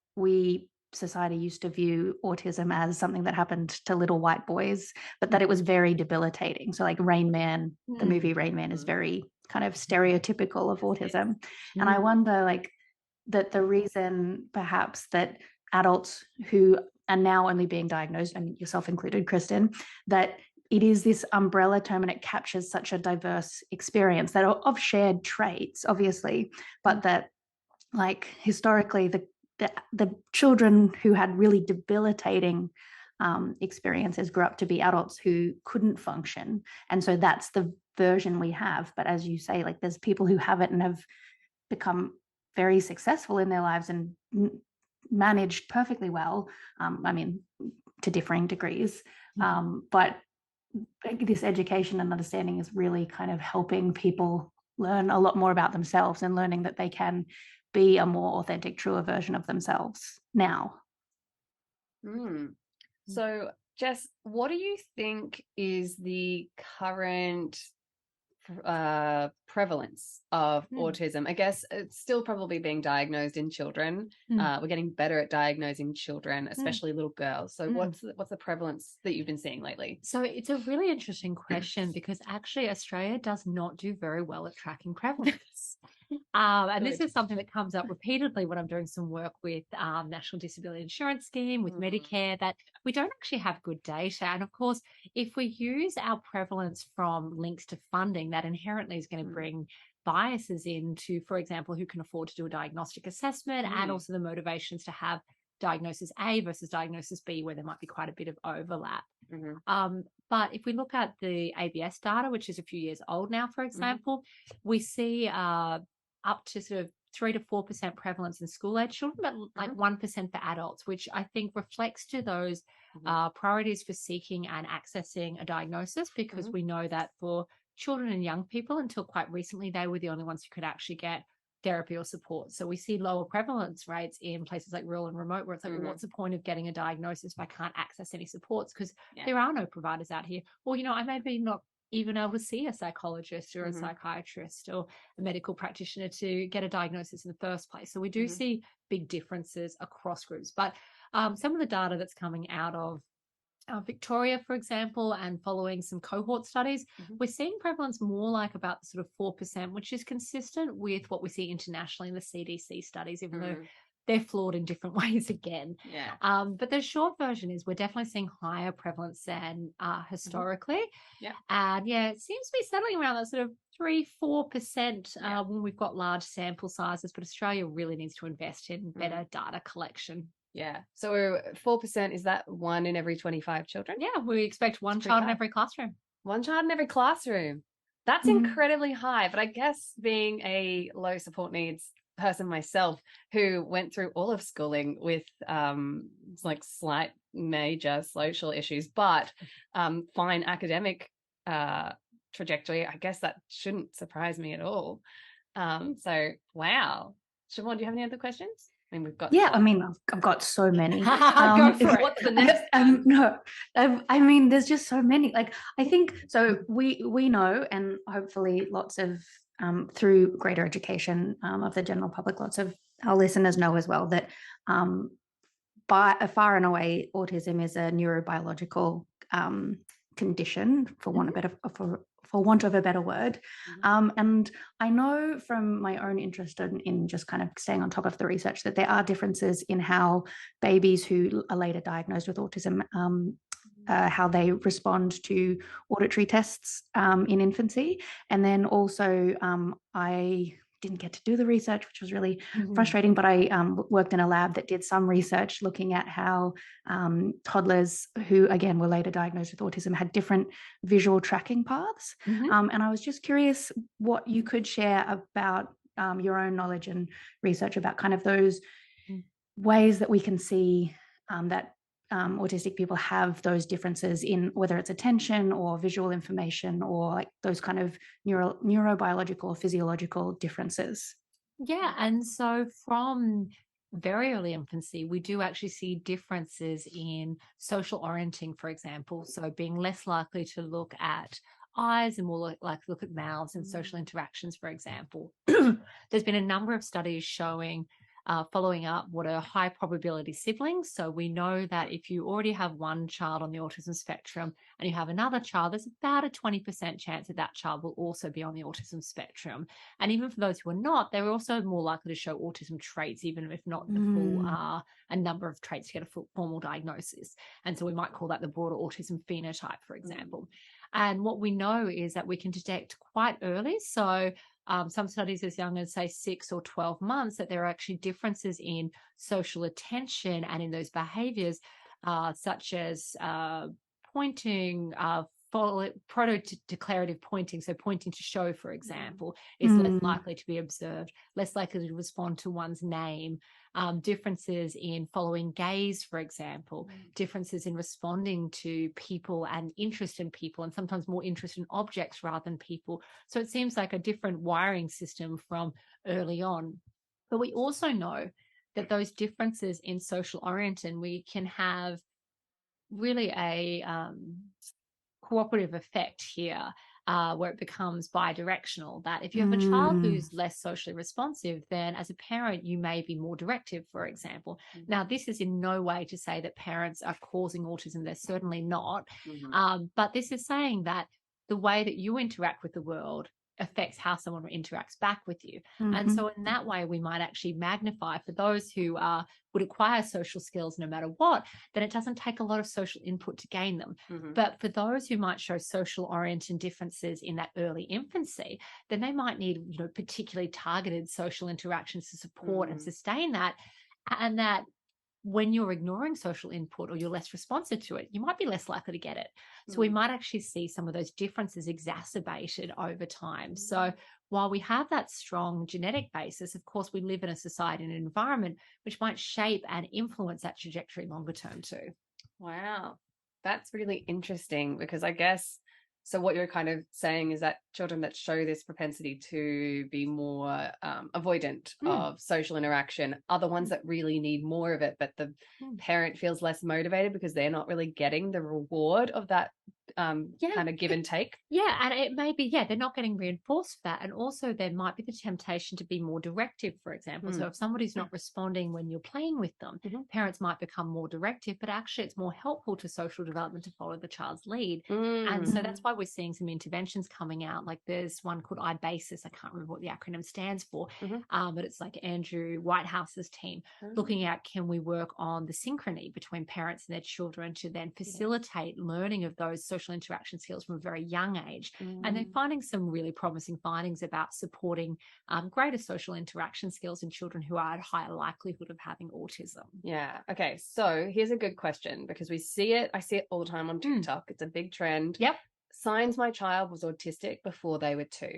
society used to view autism as something that happened to little white boys, but that it was very debilitating. So like Rain Man, the movie Rain Man is very kind of stereotypical of autism. And I wonder like that the reason perhaps that adults who are now only being diagnosed, and yourself included, Kristyn, that it is this umbrella term and it captures such a diverse experience that are of shared traits, obviously, but that like historically the children who had really debilitating experiences grew up to be adults who couldn't function. And so that's the version we have. But as you say, like there's people who have it and have become very successful in their lives and managed perfectly well. I mean, to differing degrees. But this education and understanding is really kind of helping people learn a lot more about themselves and learning that they can be a more authentic, truer version of themselves now. So, Jess, what do you think is the current prevalence of autism? I guess it's still probably being diagnosed in children. We're getting better at diagnosing children, especially little girls. So what's the prevalence that you've been seeing lately? So it's a really interesting question because actually Australia does not do very well at tracking prevalence. And this is something that comes up repeatedly when I'm doing some work with National Disability Insurance Scheme, with Medicare, that we don't actually have good data. And of course, if we use our prevalence from links to funding, that inherently is going to bring biases into, for example, who can afford to do a diagnostic assessment and also the motivations to have diagnosis A versus diagnosis B, where there might be quite a bit of overlap. But if we look at the ABS data, which is a few years old now, for example, we see up to sort of 3 to 4% prevalence in school-age children, but like 1% for adults, which I think reflects to those priorities for seeking and accessing a diagnosis, because we know that for children and young people, until quite recently, they were the only ones who could actually get therapy or support. So we see lower prevalence rates in places like rural and remote, where it's like, well, what's the point of getting a diagnosis if I can't access any supports? Because there are no providers out here. Or, you know, I may be not even able to see a psychologist or a psychiatrist or a medical practitioner to get a diagnosis in the first place. So we do see big differences across groups. But some of the data that's coming out of Victoria, for example, and following some cohort studies, we're seeing prevalence more like about sort of 4%, which is consistent with what we see internationally in the CDC studies, even though they're flawed in different ways again. But the short version is we're definitely seeing higher prevalence than historically. And it seems to be settling around that sort of 3-4% when we've got large sample sizes, but Australia really needs to invest in better data collection. So 4%, is that 1 in every 25 children? We expect one child in every classroom. One child in every classroom. That's incredibly high. But I guess being a low support needs person myself, who went through all of schooling with like slight major social issues, but fine academic trajectory, I guess that shouldn't surprise me at all. So wow. Siobhan, do you have any other questions? I mean, we've got I've got so many. Go for it. What's the next? No, I mean, there's just so many. Like, I think so. We know, and hopefully, lots of through greater education of the general public, lots of our listeners know as well that by far and away, autism is a neurobiological condition, for want of a better word. And I know from my own interest in just kind of staying on top of the research that there are differences in how babies who are later diagnosed with autism, how they respond to auditory tests in infancy. And then also I didn't get to do the research, which was really frustrating, but I worked in a lab that did some research looking at how toddlers who, again, were later diagnosed with autism had different visual tracking paths. And I was just curious what you could share about your own knowledge and research about kind of those ways that we can see that autistic people have those differences in whether it's attention or visual information or like those kind of neurobiological or physiological differences. And so from very early infancy, we do actually see differences in social orienting, for example. So being less likely to look at eyes and more likely to look at mouths and social interactions, for example. There's been a number of studies showing following up what are high probability siblings. So we know that if you already have one child on the autism spectrum and you have another child, there's about a 20% chance that that child will also be on the autism spectrum. And even for those who are not, they're also more likely to show autism traits, even if not the full a number of traits to get a full formal diagnosis. And so we might call that the broader autism phenotype, for example. And what we know is that we can detect quite early. So some studies as young as, say, 6 or 12 months, that there are actually differences in social attention and in those behaviors, such as pointing, proto-declarative pointing, so pointing to show, for example, is less likely to be observed, less likely to respond to one's name, differences in following gaze, for example, differences in responding to people and interest in people, and sometimes more interest in objects rather than people. So it seems like a different wiring system from early on. But we also know that those differences in social orientation, we can have really a cooperative effect here. where it becomes bi-directional, that if you have a child who's less socially responsive, then as a parent, you may be more directive, for example. Now, this is in no way to say that parents are causing autism. They're certainly not. But this is saying that the way that you interact with the world affects how someone interacts back with you. And so in that way, we might actually magnify for those who would acquire social skills no matter what, then it doesn't take a lot of social input to gain them. But for those who might show social oriented differences in that early infancy, then they might need, particularly targeted social interactions to support and sustain that. And that when you're ignoring social input or you're less responsive to it, you might be less likely to get it. So we might actually see some of those differences exacerbated over time. So while we have that strong genetic basis, of course, we live in a society and an environment which might shape and influence that trajectory longer term too. Wow. That's really interesting, because I guess, so what you're kind of saying is that children that show this propensity to be more avoidant of social interaction are the ones that really need more of it, but the parent feels less motivated because they're not really getting the reward of that kind of give and take. Yeah, and it may be, they're not getting reinforced for that. And also there might be the temptation to be more directive, for example. So if somebody's not responding when you're playing with them, parents might become more directive, but actually it's more helpful to social development to follow the child's lead. And so that's why we're seeing some interventions coming out. Like there's one called IBASIS. I can't remember what the acronym stands for, but it's like Andrew Whitehouse's team looking at, can we work on the synchrony between parents and their children to then facilitate learning of those social interaction skills from a very young age. And they're finding some really promising findings about supporting greater social interaction skills in children who are at higher likelihood of having autism. Yeah. Okay. So here's a good question, because I see it all the time on TikTok. It's a big trend. Yep. Signs my child was autistic before they were 2.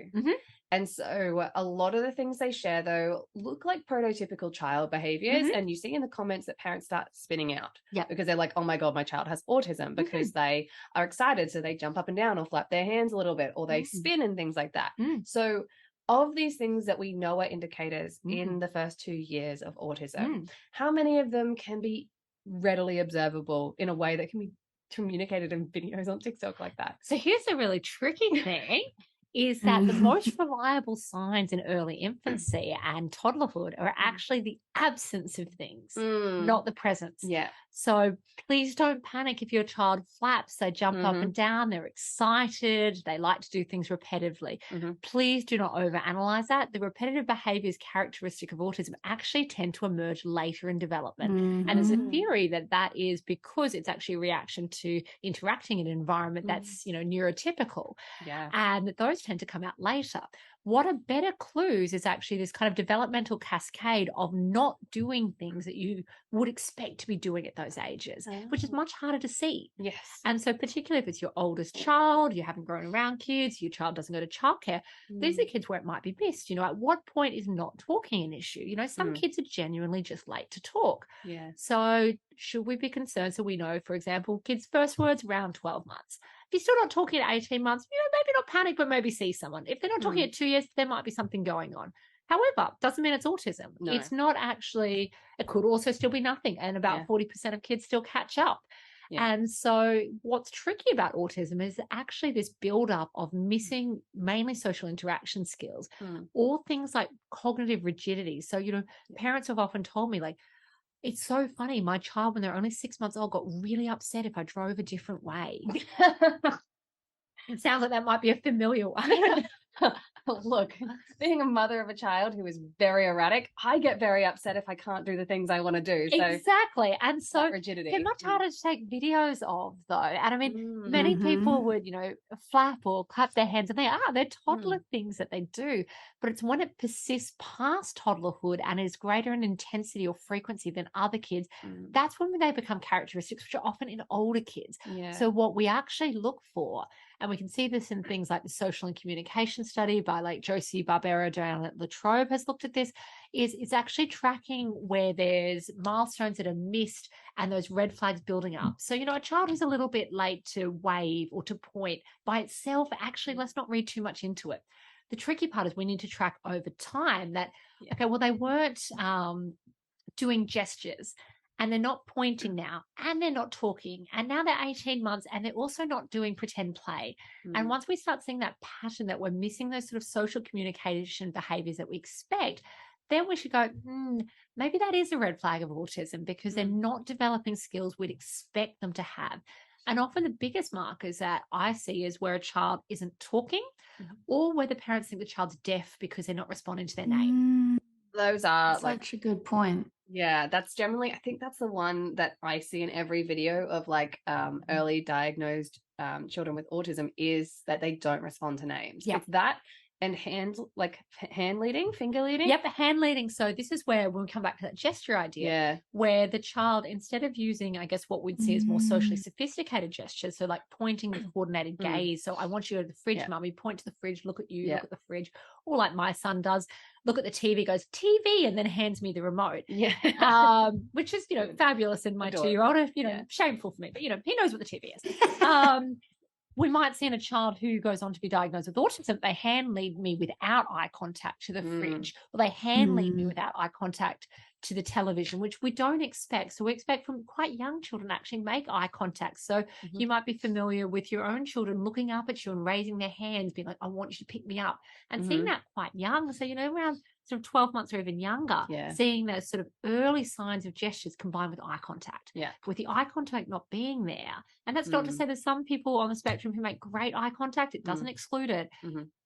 And so a lot of the things they share, though, look like prototypical child behaviors. And you see in the comments that parents start spinning out because they're like, oh my God, my child has autism, because they are excited. So they jump up and down or flap their hands a little bit, or they spin and things like that. So of these things that we know are indicators in the first 2 years of autism, how many of them can be readily observable in a way that can be communicated in videos on TikTok like that? So here's a really tricky thing, is that the most reliable signs in early infancy and toddlerhood are actually the absence of things, not the presence. Yeah. So please don't panic if your child flaps, they jump up and down, they're excited, they like to do things repetitively. Please do not overanalyze that. The repetitive behaviors characteristic of autism actually tend to emerge later in development. And there's a theory that that is because it's actually a reaction to interacting in an environment that's, neurotypical. Yeah. And that those tend to come out later. What are better clues is actually this kind of developmental cascade of not doing things that you would expect to be doing at those ages, which is much harder to see. Yes. And so particularly if it's your oldest child, you haven't grown around kids, your child doesn't go to childcare, these are kids where it might be missed. At what point is not talking an issue? Some kids are genuinely just late to talk. Yeah. So should we be concerned? So we know, for example, kids' first words around 12 months. If you're still not talking at 18 months, maybe not panic, but maybe see someone. If they're not talking at 2 years, there might be something going on. However, doesn't mean it's autism. No. It's not actually, it could also still be nothing. And about 40% of kids still catch up. Yeah. And so what's tricky about autism is actually this buildup of missing mainly social interaction skills, or things like cognitive rigidity. So, parents have often told me, like, it's so funny. My child, when they're only 6 months old, got really upset if I drove a different way. It sounds like that might be a familiar one. Look, being a mother of a child who is very erratic, I get very upset if I can't do the things I want to do. So exactly. And so rigidity. They're much harder to take videos of, though. And I mean, many people would, flap or clap their hands, and they're toddler things that they do. But it's when it persists past toddlerhood and is greater in intensity or frequency than other kids, that's when they become characteristics, which are often in older kids. Yeah. So what we actually look for, and we can see this in things like the social and communication study by like Josie Barbero down at La Trobe has looked at this, is it's actually tracking where there's milestones that are missed and those red flags building up. So, a child who's a little bit late to wave or to point by itself, actually, let's not read too much into it. The tricky part is we need to track over time that, okay, well, they weren't doing gestures. and they're not pointing now, and they're not talking, and now they're 18 months, and they're also not doing pretend play. And once we start seeing that pattern that we're missing those sort of social communication behaviors that we expect, then we should go, maybe that is a red flag of autism, because they're not developing skills we'd expect them to have. And often the biggest markers that I see is where a child isn't talking, or where the parents think the child's deaf because they're not responding to their name. Those are such a good point. Yeah, that's generally, I think that's the one that I see in every video of like early diagnosed children with autism, is that they don't respond to names. Yeah. It's that and hand leading, finger leading. Yep, hand leading. So this is where we'll come back to that gesture idea, where the child, instead of using, I guess, what we'd see as more socially sophisticated gestures, so like pointing with coordinated gaze. So I want you to go to the fridge, mummy, point to the fridge, look at you, look at the fridge. Or like my son does, look at the TV, goes, TV, and then hands me the remote. Yeah. Which is, fabulous in my 2-year-old, shameful for me, but, he knows what the TV is. We might see in a child who goes on to be diagnosed with autism, they hand lead me without eye contact to the fridge, or they hand lead me without eye contact to the television, which we don't expect. So we expect from quite young children to actually make eye contact. So you might be familiar with your own children looking up at you and raising their hands, being like, I want you to pick me up, and seeing that quite young. So, around sort of 12 months or even younger, seeing those sort of early signs of gestures combined with eye contact. With the eye contact not being there, and that's not to say there's some people on the spectrum who make great eye contact, it doesn't exclude it.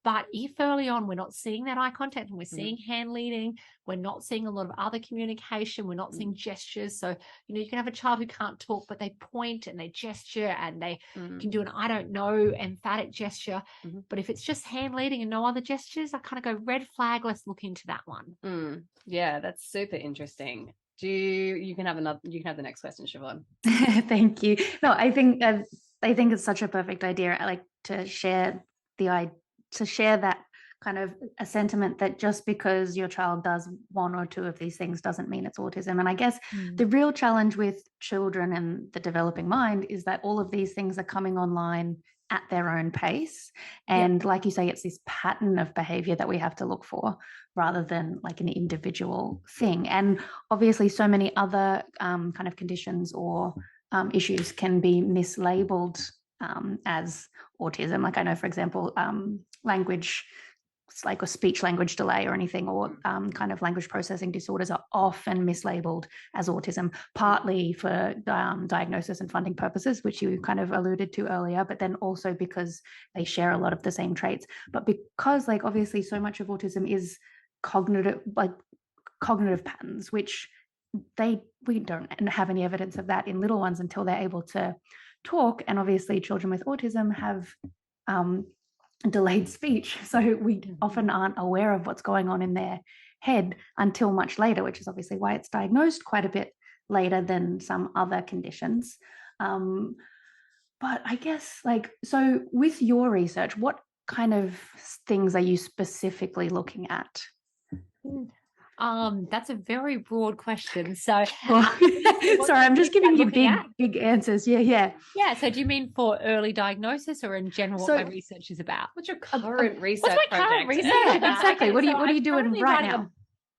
But if early on we're not seeing that eye contact and we're seeing hand leading, we're not seeing a lot of other communication, we're not seeing gestures. So, you can have a child who can't talk, but they point and they gesture and they can do an I don't know emphatic gesture. But if it's just hand leading and no other gestures, I kind of go red flag, let's look into that one. Yeah, that's super interesting. You can have the next question, Siobhan. Thank you. No, I think it's such a perfect idea. I like to share that kind of a sentiment that just because your child does one or two of these things doesn't mean it's autism. And I guess the real challenge with children and the developing mind is that all of these things are coming online at their own pace. And like you say, it's this pattern of behavior that we have to look for rather than like an individual thing. And obviously so many other kind of conditions or issues can be mislabeled as autism. Like I know, for example, language, like a speech language delay or anything, or kind of language processing disorders are often mislabeled as autism, partly for diagnosis and funding purposes, which you kind of alluded to earlier, but then also because they share a lot of the same traits. But because like obviously so much of autism is cognitive patterns, which we don't have any evidence of that in little ones until they're able to talk. And obviously children with autism have delayed speech, so we often aren't aware of what's going on in their head until much later, which is obviously why it's diagnosed quite a bit later than some other conditions. But I guess so with your research, what kind of things are you specifically looking at? That's a very broad question. So sorry, I'm just giving you big answers. Yeah. So do you mean for early diagnosis or in general what my research is about? What's your current research project? Current research? Exactly. What are you doing right now?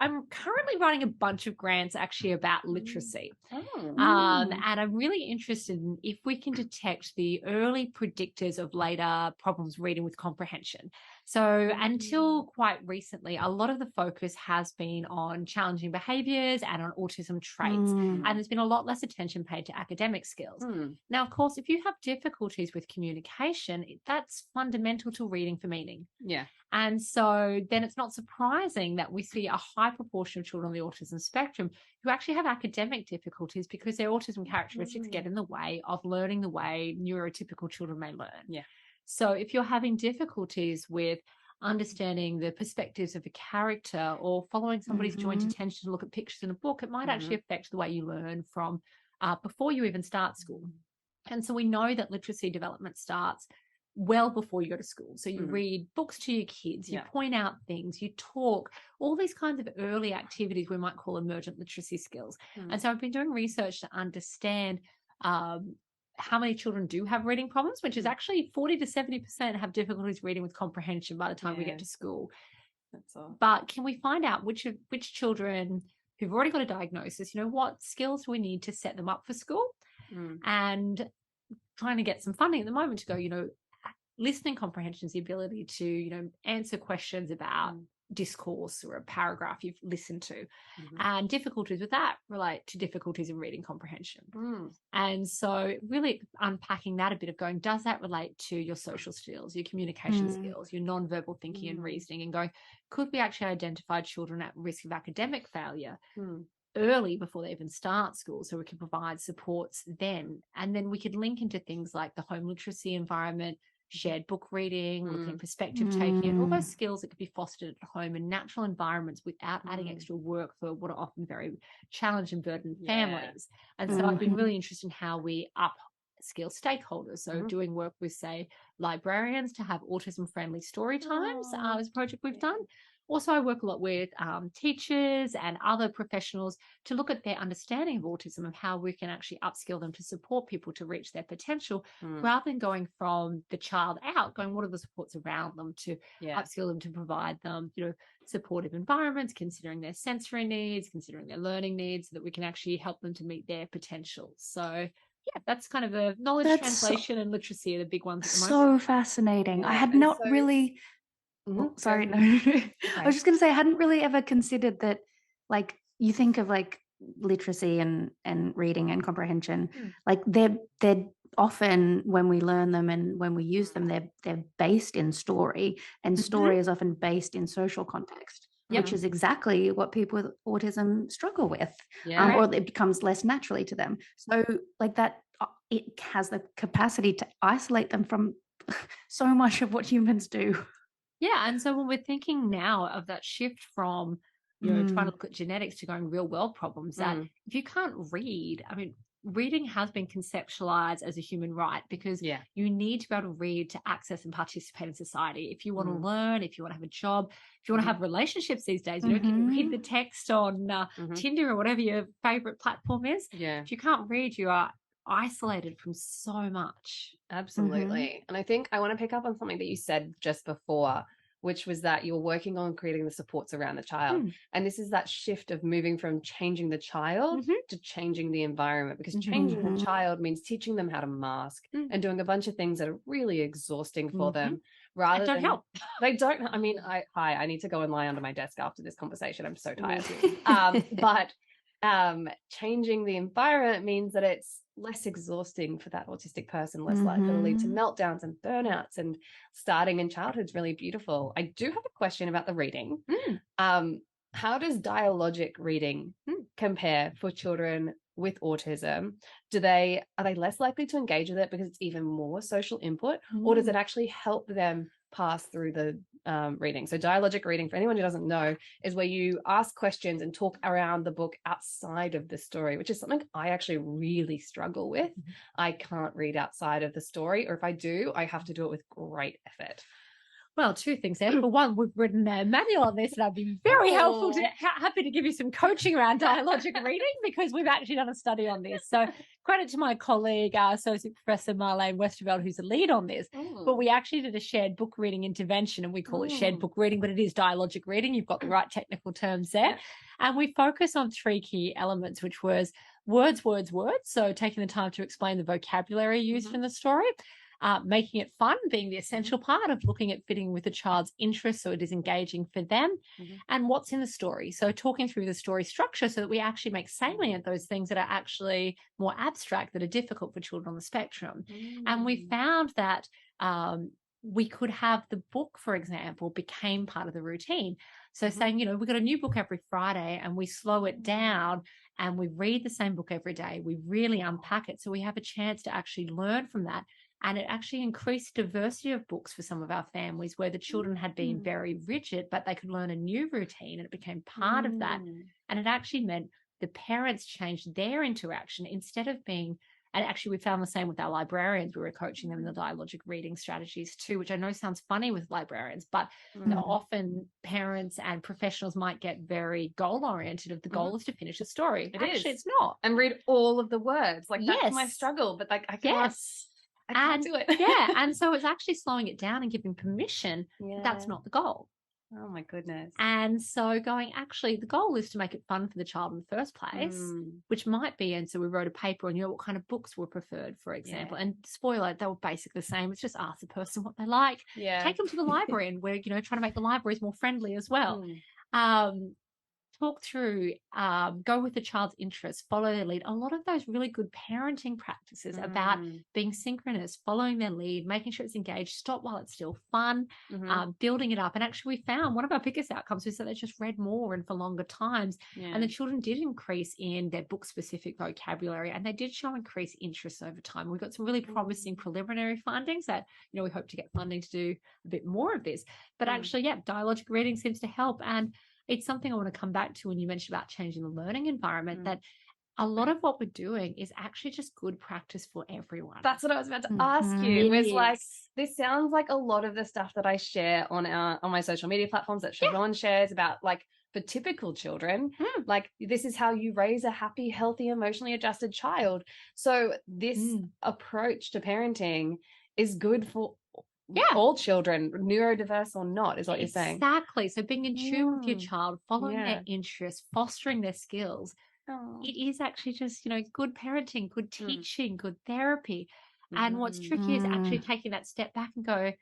I'm currently writing a bunch of grants actually about literacy. And I'm really interested in if we can detect the early predictors of later problems reading with comprehension. So until quite recently, a lot of the focus has been on challenging behaviors and on autism traits. And there's been a lot less attention paid to academic skills. Now, of course, if you have difficulties with communication, that's fundamental to reading for meaning. Yeah. And so then it's not surprising that we see a high proportion of children on the autism spectrum who actually have academic difficulties because their autism characteristics get in the way of learning the way neurotypical children may learn. Yeah. So if you're having difficulties with understanding the perspectives of a character or following somebody's joint attention to look at pictures in a book, it might actually affect the way you learn from before you even start school. And so we know that literacy development starts well before you go to school. So you read books to your kids, you point out things, you talk, all these kinds of early activities we might call emergent literacy skills. And so I've been doing research to understand how many children do have reading problems, which is actually 40 to 70% have difficulties reading with comprehension by the time we get to school. That's all. But can we find out which children who've already got a diagnosis, what skills do we need to set them up for school? And trying to get some funding at the moment to go, listening comprehension is the ability to, answer questions about discourse or a paragraph you've listened to. And difficulties with that relate to difficulties in reading comprehension. And so really unpacking that a bit of going, does that relate to your social skills, your communication skills, your nonverbal thinking and reasoning, and going, could we actually identify children at risk of academic failure early before they even start school, so we can provide supports then? And then we could link into things like the home literacy environment, shared book reading, looking at perspective taking, and all those skills that could be fostered at home in natural environments without adding extra work for what are often very challenged and burdened families. And so I've been really interested in how we upskill stakeholders. So doing work with, say, librarians to have autism-friendly story times is a project we've done. Also, I work a lot with teachers and other professionals to look at their understanding of autism and how we can actually upskill them to support people to reach their potential, rather than going from the child out, going, what are the supports around them to upskill them, to provide them, supportive environments, considering their sensory needs, considering their learning needs, so that we can actually help them to meet their potential. So that's kind of a knowledge translation and literacy are the big ones at the moment. So fascinating. I had not really... sorry, no. I was just going to say, I hadn't really ever considered that, like, you think of like literacy and reading and comprehension, like they're often, when we learn them and when we use them, they're based in story, and story is often based in social context, which is exactly what people with autism struggle with, or it becomes less naturally to them. So like that, it has the capacity to isolate them from so much of what humans do. Yeah. And so when we're thinking now of that shift from, trying to look at genetics to going real world problems, that if you can't read, I mean, reading has been conceptualized as a human right, because you need to be able to read to access and participate in society. If you want to learn, if you want to have a job, if you want to have relationships these days, can you read the text on Tinder or whatever your favorite platform is? If you can't read, you are isolated from so much. Absolutely. And I think I want to pick up on something that you said just before, which was that you're working on creating the supports around the child. And this is that shift of moving from changing the child to changing the environment, because changing the child means teaching them how to mask and doing a bunch of things that are really exhausting for them. Rather don't than help. They don't. I mean, I need to go and lie under my desk after this conversation. I'm so tired. But changing the environment means that it's less exhausting for that autistic person, less likely to lead to meltdowns and burnouts, and starting in childhood is really beautiful. I do have a question about the reading. How does dialogic reading compare for children with autism? Are they less likely to engage with it because it's even more social input, or does it actually help them pass through the reading? So dialogic reading, for anyone who doesn't know, is where you ask questions and talk around the book outside of the story, which is something I actually really struggle with. I can't read outside of the story, or if I do, I have to do it with great effort. Well, two things there. For one, we've written a manual on this, and I'd be very happy to give you some coaching around dialogic reading, because we've actually done a study on this. So credit to my colleague, Associate Professor Marlene Westerveld, who's the lead on this. But we actually did a shared book reading intervention, and we call it shared book reading, but it is dialogic reading. You've got the right technical terms there. And we focus on three key elements, which was words. So taking the time to explain the vocabulary used in the story. Making it fun being the essential part of looking at fitting with the child's interests so it is engaging for them, and what's in the story. So talking through the story structure so that we actually make salient those things that are actually more abstract, that are difficult for children on the spectrum. And we found that we could have the book, for example, became part of the routine. So saying, we've got a new book every Friday, and we slow it down and we read the same book every day. We really unpack it. So we have a chance to actually learn from that. And it actually increased diversity of books for some of our families, where the children had been very rigid, but they could learn a new routine, and it became part of that. And it actually meant the parents changed their interaction instead of being, and actually we found the same with our librarians. We were coaching them in the dialogic reading strategies too, which I know sounds funny with librarians, but often parents and professionals might get very goal-oriented of the goal is to finish a story. It's not. And read all of the words. Like that's my struggle, but like I can't. I can't do it. And so it's actually slowing it down and giving permission. That's not the goal. Oh my goodness. And so going, actually, the goal is to make it fun for the child in the first place, which might be, and so we wrote a paper on, what kind of books were preferred, for example. And spoiler, they were basically the same. It's just ask the person what they like. Take them to the library, and we're, trying to make the libraries more friendly as well. Talk through, go with the child's interests, follow their lead. A lot of those really good parenting practices about being synchronous, following their lead, making sure it's engaged, stop while it's still fun, building it up. And actually we found one of our biggest outcomes was that they just read more and for longer times. And the children did increase in their book specific vocabulary, and they did show increased interest over time. We got some really promising preliminary findings that, we hope to get funding to do a bit more of this. But actually, dialogic reading seems to help. And it's something I want to come back to when you mentioned about changing the learning environment, that a lot of what we're doing is actually just good practice for everyone. That's what I was about to ask you. It was like, this sounds like a lot of the stuff that I share on my social media platforms that Siobhan shares about, like, for typical children, like, this is how you raise a happy, healthy, emotionally adjusted child. So this approach to parenting is good for all children, neurodiverse or not, is what you're saying. Exactly. So being in tune with your child, following their interests, fostering their skills. It is actually just, good parenting, good teaching, good therapy. And what's tricky is actually taking that step back and go,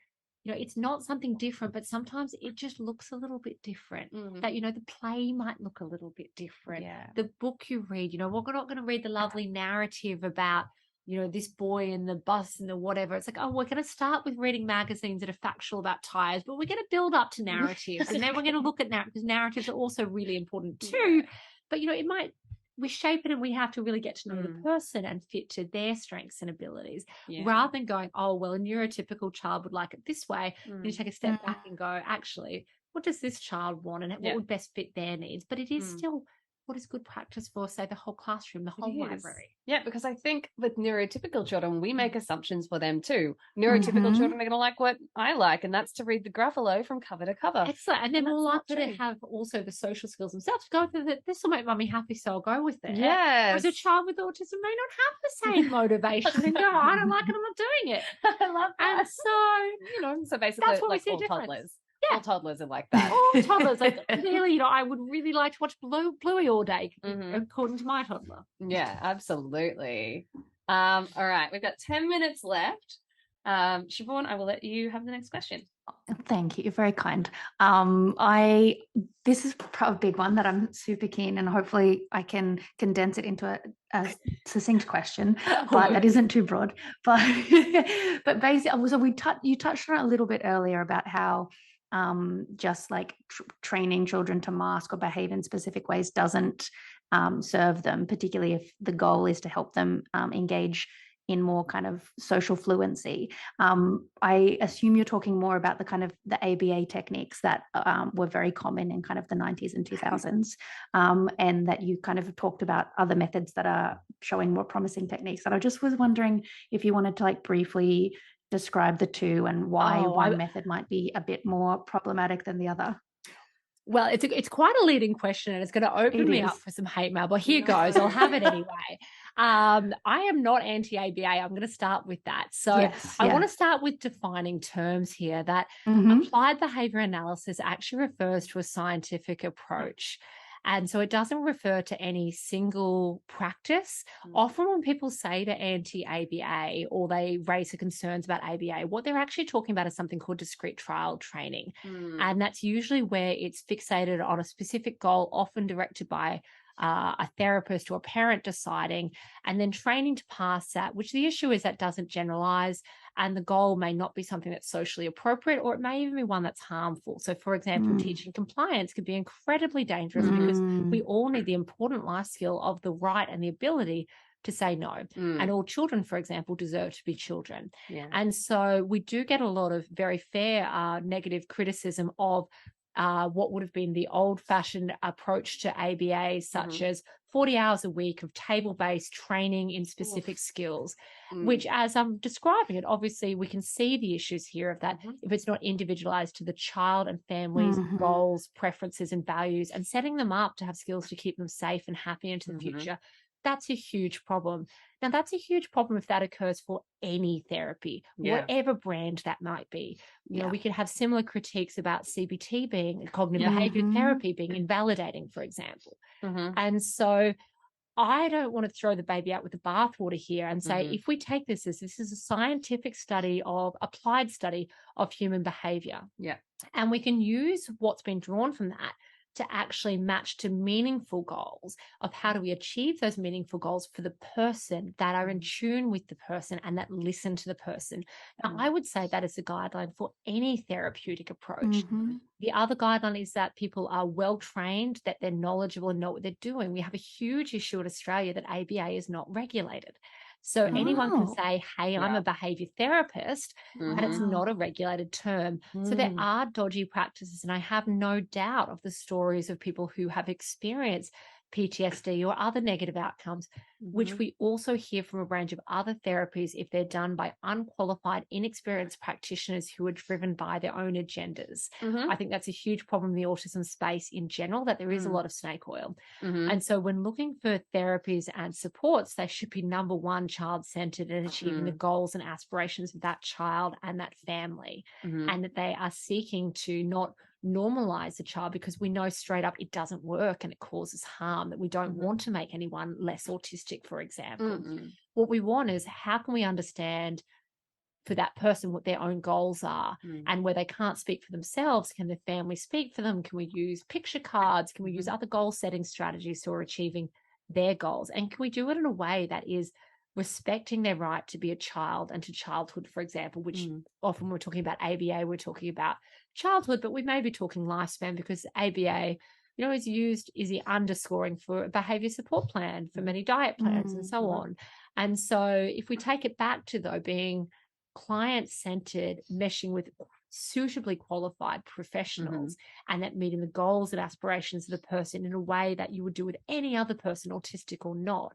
it's not something different, but sometimes it just looks a little bit different. That, the play might look a little bit different. The book you read, we're not going to read the lovely narrative about, this boy in the bus and the whatever. It's like, we're going to start with reading magazines that are factual about tires, but we're going to build up to narratives. And then we're going to look at narratives, because narratives are also really important too. But, we shape it, and we have to really get to know the person and fit to their strengths and abilities, rather than going, a neurotypical child would like it this way. You take a step back and go, actually, what does this child want, and what would best fit their needs? But it is still what is good practice for, say, the whole classroom, the whole library. Yeah, because I think with neurotypical children, we make assumptions for them too. Neurotypical children are going to like what I like, and that's to read the Gruffalo from cover to cover. Excellent. And they're more likely to have also the social skills themselves. Go with it. This will make mummy happy, so I'll go with it. Yes. Whereas a child with autism may not have the same motivation and go, I don't like it, I'm not doing it. I love that. And so, so basically, that's what like we see all difference. toddlers. All toddlers are like that. All toddlers. Like, clearly, I would really like to watch Bluey all day, according to my toddler. Yeah, absolutely. All right, we've got 10 minutes left. Siobhan, I will let you have the next question. Thank you. You're very kind. This is a big one that I'm super keen, and hopefully I can condense it into a succinct question, but that isn't too broad. But basically, so you touched on it a little bit earlier about how just like training children to mask or behave in specific ways doesn't serve them, particularly if the goal is to help them engage in more kind of social fluency. I assume you're talking more about the kind of the ABA techniques that were very common in kind of the 90s and 2000s, and that you kind of talked about other methods that are showing more promising techniques. And I just was wondering if you wanted to like briefly describe the two and why one method might be a bit more problematic than the other. Well, it's quite a leading question, and it's going to open me up for some hate mail, but here goes. I'll have it anyway. I am not anti-ABA. I'm going to start with that. So I want to start with defining terms here, that applied behavior analysis actually refers to a scientific approach. And so it doesn't refer to any single practice. Often when people say to anti-ABA or they raise the concerns about ABA, what they're actually talking about is something called discrete trial training. And that's usually where it's fixated on a specific goal, often directed by a therapist or a parent deciding, and then training to pass that, which the issue is that doesn't generalize, and the goal may not be something that's socially appropriate, or it may even be one that's harmful. So, for example, teaching compliance could be incredibly dangerous because we all need the important life skill of the right and the ability to say no. And all children, for example, deserve to be children. And so we do get a lot of very fair negative criticism of what would have been the old-fashioned approach to ABA, such as 40 hours a week of table-based training in specific skills, which, as I'm describing it, obviously we can see the issues here of that if it's not individualized to the child and family's goals, preferences, and values, and setting them up to have skills to keep them safe and happy into the future. That's a huge problem. Now, that's a huge problem if that occurs for any therapy, whatever brand that might be. You know, we could have similar critiques about CBT being cognitive behavior therapy being invalidating, for example. And so I don't want to throw the baby out with the bathwater here and say, if we take this as this is a scientific study of applied study of human behavior. And we can use what's been drawn from that to actually match to meaningful goals of how do we achieve those meaningful goals for the person that are in tune with the person and that listen to the person. Now, I would say that is a guideline for any therapeutic approach. The other guideline is that people are well trained, that they're knowledgeable and know what they're doing. We have a huge issue in Australia that ABA is not regulated. So anyone can say, hey, I'm a behavior therapist, and it's not a regulated term. So there are dodgy practices, and I have no doubt of the stories of people who have experienced PTSD or other negative outcomes, which we also hear from a range of other therapies if they're done by unqualified, inexperienced practitioners who are driven by their own agendas. I think that's a huge problem in the autism space in general, that there is a lot of snake oil. And so when looking for therapies and supports, they should be number one, child-centered and achieving the goals and aspirations of that child and that family, and that they are seeking to not normalize the child, because we know straight up it doesn't work and it causes harm, that we don't want to make anyone less autistic, for example. What we want is, how can we understand for that person what their own goals are, and where they can't speak for themselves, can the family speak for them? Can we use picture cards? Can we use other goal setting strategies for achieving their goals? And can we do it in a way that is respecting their right to be a child and to childhood, for example, which often when we're talking about ABA, we're talking about childhood, but we may be talking lifespan, because ABA, you know, is the underscoring for a behavior support plan, for many diet plans and so on. And so if we take it back to, though, being client-centered, meshing with suitably qualified professionals, and that meeting the goals and aspirations of the person in a way that you would do with any other person, autistic or not,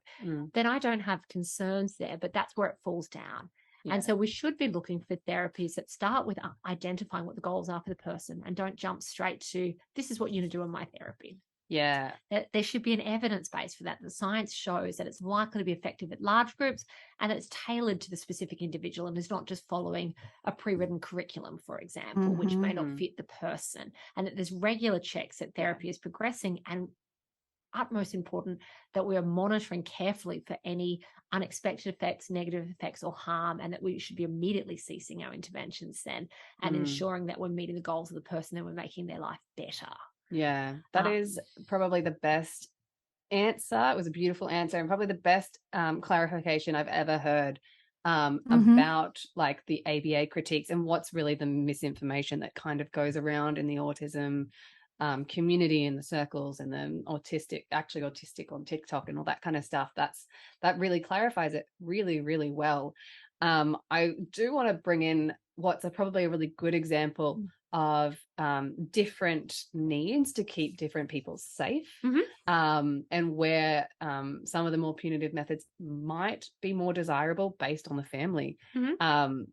then I don't have concerns there, but that's where it falls down. And so we should be looking for therapies that start with identifying what the goals are for the person, and don't jump straight to, this is what you're going to do in my therapy. There should be an evidence base for that. The science shows that it's likely to be effective at large groups, and that it's tailored to the specific individual and is not just following a pre-written curriculum, for example, which may not fit the person, and that there's regular checks that therapy is progressing, and utmost important that we are monitoring carefully for any unexpected effects, negative effects or harm, and that we should be immediately ceasing our interventions then, and ensuring that we're meeting the goals of the person and we're making their life better. That is probably the best answer. It was a beautiful answer, and probably the best clarification I've ever heard about like the ABA critiques and what's really the misinformation that kind of goes around in the autism community, in the circles, and then autistic on TikTok and all that kind of stuff. That really clarifies it really, really well. I do want to bring in what's probably a really good example of different needs to keep different people safe, and where some of the more punitive methods might be more desirable based on the family.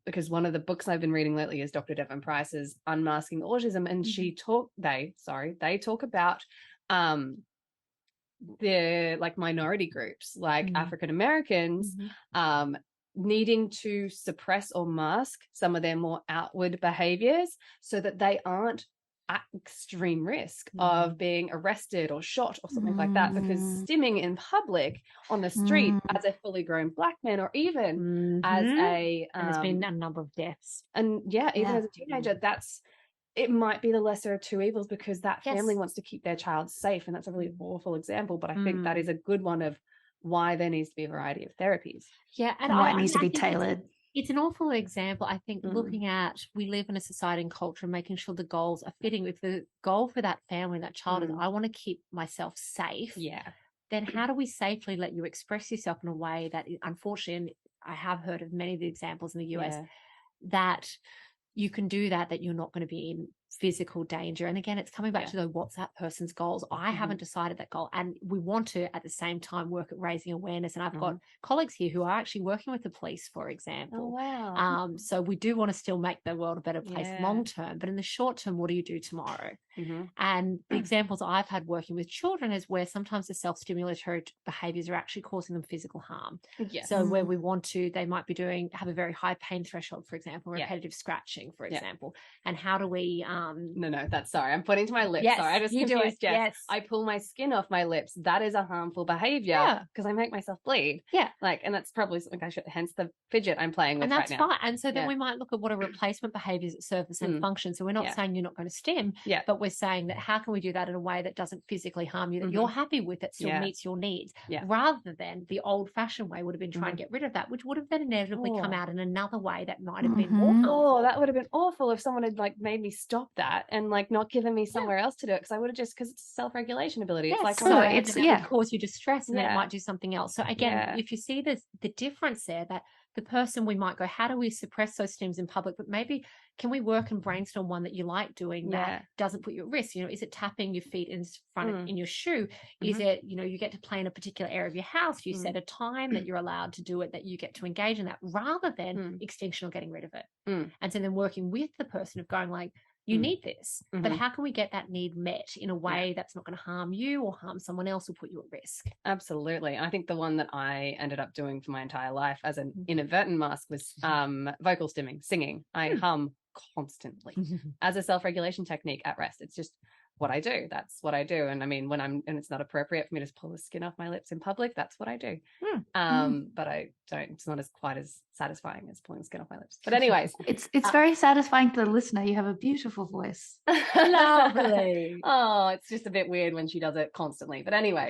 Because one of the books I've been reading lately is Dr. Devon Price's Unmasking Autism, and they talk about the like minority groups, like African Americans, needing to suppress or mask some of their more outward behaviors so that they aren't at extreme risk of being arrested or shot or something like that, because stimming in public on the street as a fully grown black man, or even as a and there's been a number of deaths, and even as a teenager, it might be the lesser of two evils, because that family wants to keep their child safe, and that's a really awful example, but I think that is a good one of why there needs to be a variety of therapies. And why it needs to be tailored. It's an awful example. I think looking at, we live in a society and culture, making sure the goals are fitting. If the goal for that family, that child is, I want to keep myself safe. Then how do we safely let you express yourself in a way that, unfortunately, I have heard of many of the examples in the US, that you can do that you're not going to be in physical danger. And again, it's coming back to what's that person's goals? I haven't decided that goal. And we want to, at the same time, work at raising awareness. And I've got colleagues here who are actually working with the police, for example. Oh, wow. So we do want to still make the world a better place long term. But in the short term, what do you do tomorrow? And the examples I've had working with children is where sometimes the self-stimulatory behaviors are actually causing them physical harm. So where we want to, they might be have a very high pain threshold, for example, repetitive scratching, for example. And how do we No, that's sorry. I'm pointing to my lips. Sorry, I just confused Jess. Yes. I pull my skin off my lips. That is a harmful behavior because I make myself bleed. And that's probably something I should, hence the fidget I'm playing with right now. And that's fine. And so then we might look at what are replacement behaviors that serve the same function. So we're not saying you're not going to stim, but we're saying that how can we do that in a way that doesn't physically harm you, that you're happy with, that still meets your needs, rather than the old-fashioned way would have been trying to get rid of that, which would have then inevitably come out in another way that might have been more harmful. Oh, that would have been awful if someone had like made me stop that and like not given me somewhere else to do it, because I would have just, because it's self-regulation ability. It's like, so it would cause you distress, and then it might do something else. So again, if you see the difference there, that the person, we might go, how do we suppress those stims in public? But maybe can we work and brainstorm one that you like doing that doesn't put you at risk? You know, is it tapping your feet in front of, in your shoe? Is it, you know, you get to play in a particular area of your house, you set a time that you're allowed to do it, that you get to engage in that, rather than extinction or getting rid of it. And so then working with the person of going like, you need this, but how can we get that need met in a way that's not going to harm you or harm someone else or put you at risk? Absolutely. I think the one that I ended up doing for my entire life as an inadvertent mask was vocal stimming, singing. I hum constantly as a self-regulation technique at rest. It's just what I do. That's what I do. And I mean, and it's not appropriate for me to pull the skin off my lips in public, that's what I do. But it's not as quite as satisfying as pulling the skin off my lips. But anyways, it's very satisfying to the listener. You have a beautiful voice. Lovely. Oh, it's just a bit weird when she does it constantly. But anyway.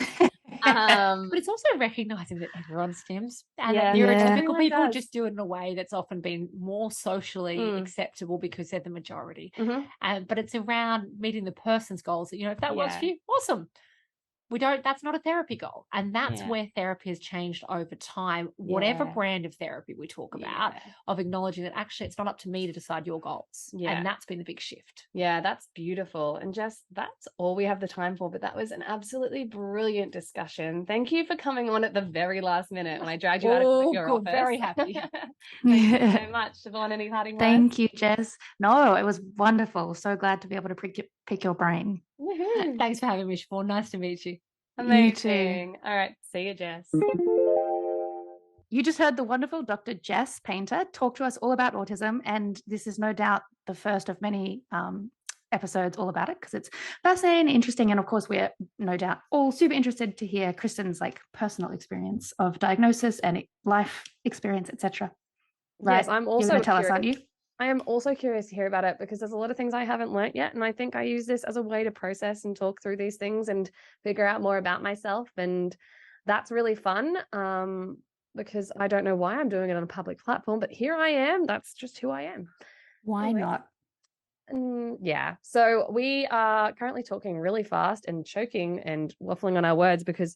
But it's also recognizing that everyone stims, and that neurotypical people just do it in a way that's often been more socially acceptable because they're the majority. But it's around meeting the person's goals. That, you know, if that works for you, awesome. That's not a therapy goal. And that's where therapy has changed over time, whatever brand of therapy we talk about, of acknowledging that actually it's not up to me to decide your goals. And that's been the big shift. Yeah, that's beautiful. And Jess, that's all we have the time for, but that was an absolutely brilliant discussion. Thank you for coming on at the very last minute when I dragged you out of your office. Very happy. Thank you so much. Siobhan, any parting words? Thank you, Jess. No, it was wonderful. So glad to be able to pick your brain. Woohoo. Thanks for having me, Siobhan. Nice to meet you. Amazing. All right. See you, Jess. You just heard the wonderful Dr. Jess Paynter talk to us all about autism, and this is no doubt the first of many episodes all about it, because it's fascinating and interesting. And of course, we're no doubt all super interested to hear Kristyn's like personal experience of diagnosis and life experience, etc. Right? Yes, I'm also You're going to tell us, aren't you? I am also curious to hear about it, because there's a lot of things I haven't learnt yet. And I think I use this as a way to process and talk through these things and figure out more about myself. And that's really fun, because I don't know why I'm doing it on a public platform, but here I am. That's just who I am. Why not? Yeah. So we are currently talking really fast and choking and waffling on our words because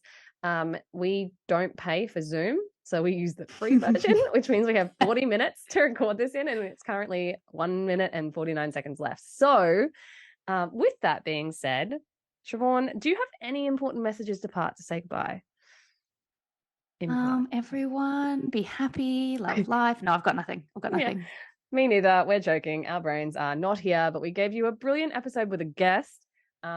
we don't pay for Zoom. So we use the free version, which means we have 40 minutes to record this in, and it's currently 1 minute and 49 seconds left. So with that being said, Siobhan, do you have any important messages to say goodbye? Everyone be happy, love life. No, I've got nothing. Yeah, me neither. We're joking. Our brains are not here, but we gave you a brilliant episode with a guest,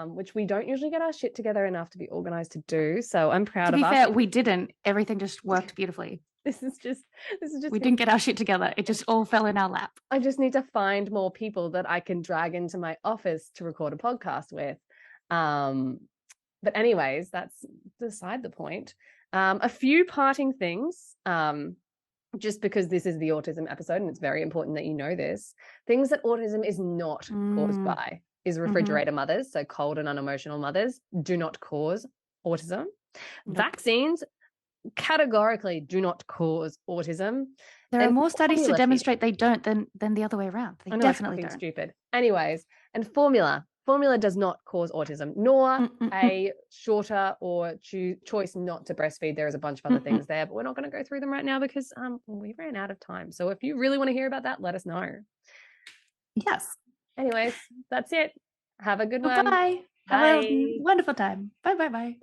which we don't usually get our shit together enough to be organized to do. So I'm proud of us. To be fair, we didn't. Everything just worked beautifully. This is just we didn't get our shit together. It just all fell in our lap. I just need to find more people that I can drag into my office to record a podcast with. But anyways, that's beside the point. A few parting things, just because this is the autism episode and it's very important that you know this. Things that autism is not caused by is refrigerator mothers, so cold and unemotional mothers do not cause autism. Nope. Vaccines categorically do not cause autism. There are more studies to demonstrate they don't than the other way around. They definitely don't. Stupid. Anyways, and formula does not cause autism, nor a shorter or choice not to breastfeed. There is a bunch of other things there, but we're not going to go through them right now because we ran out of time. So if you really want to hear about that, let us know. Yes. Anyways, that's it. Have a good one. Goodbye. Have a Bye. wonderful time. Bye.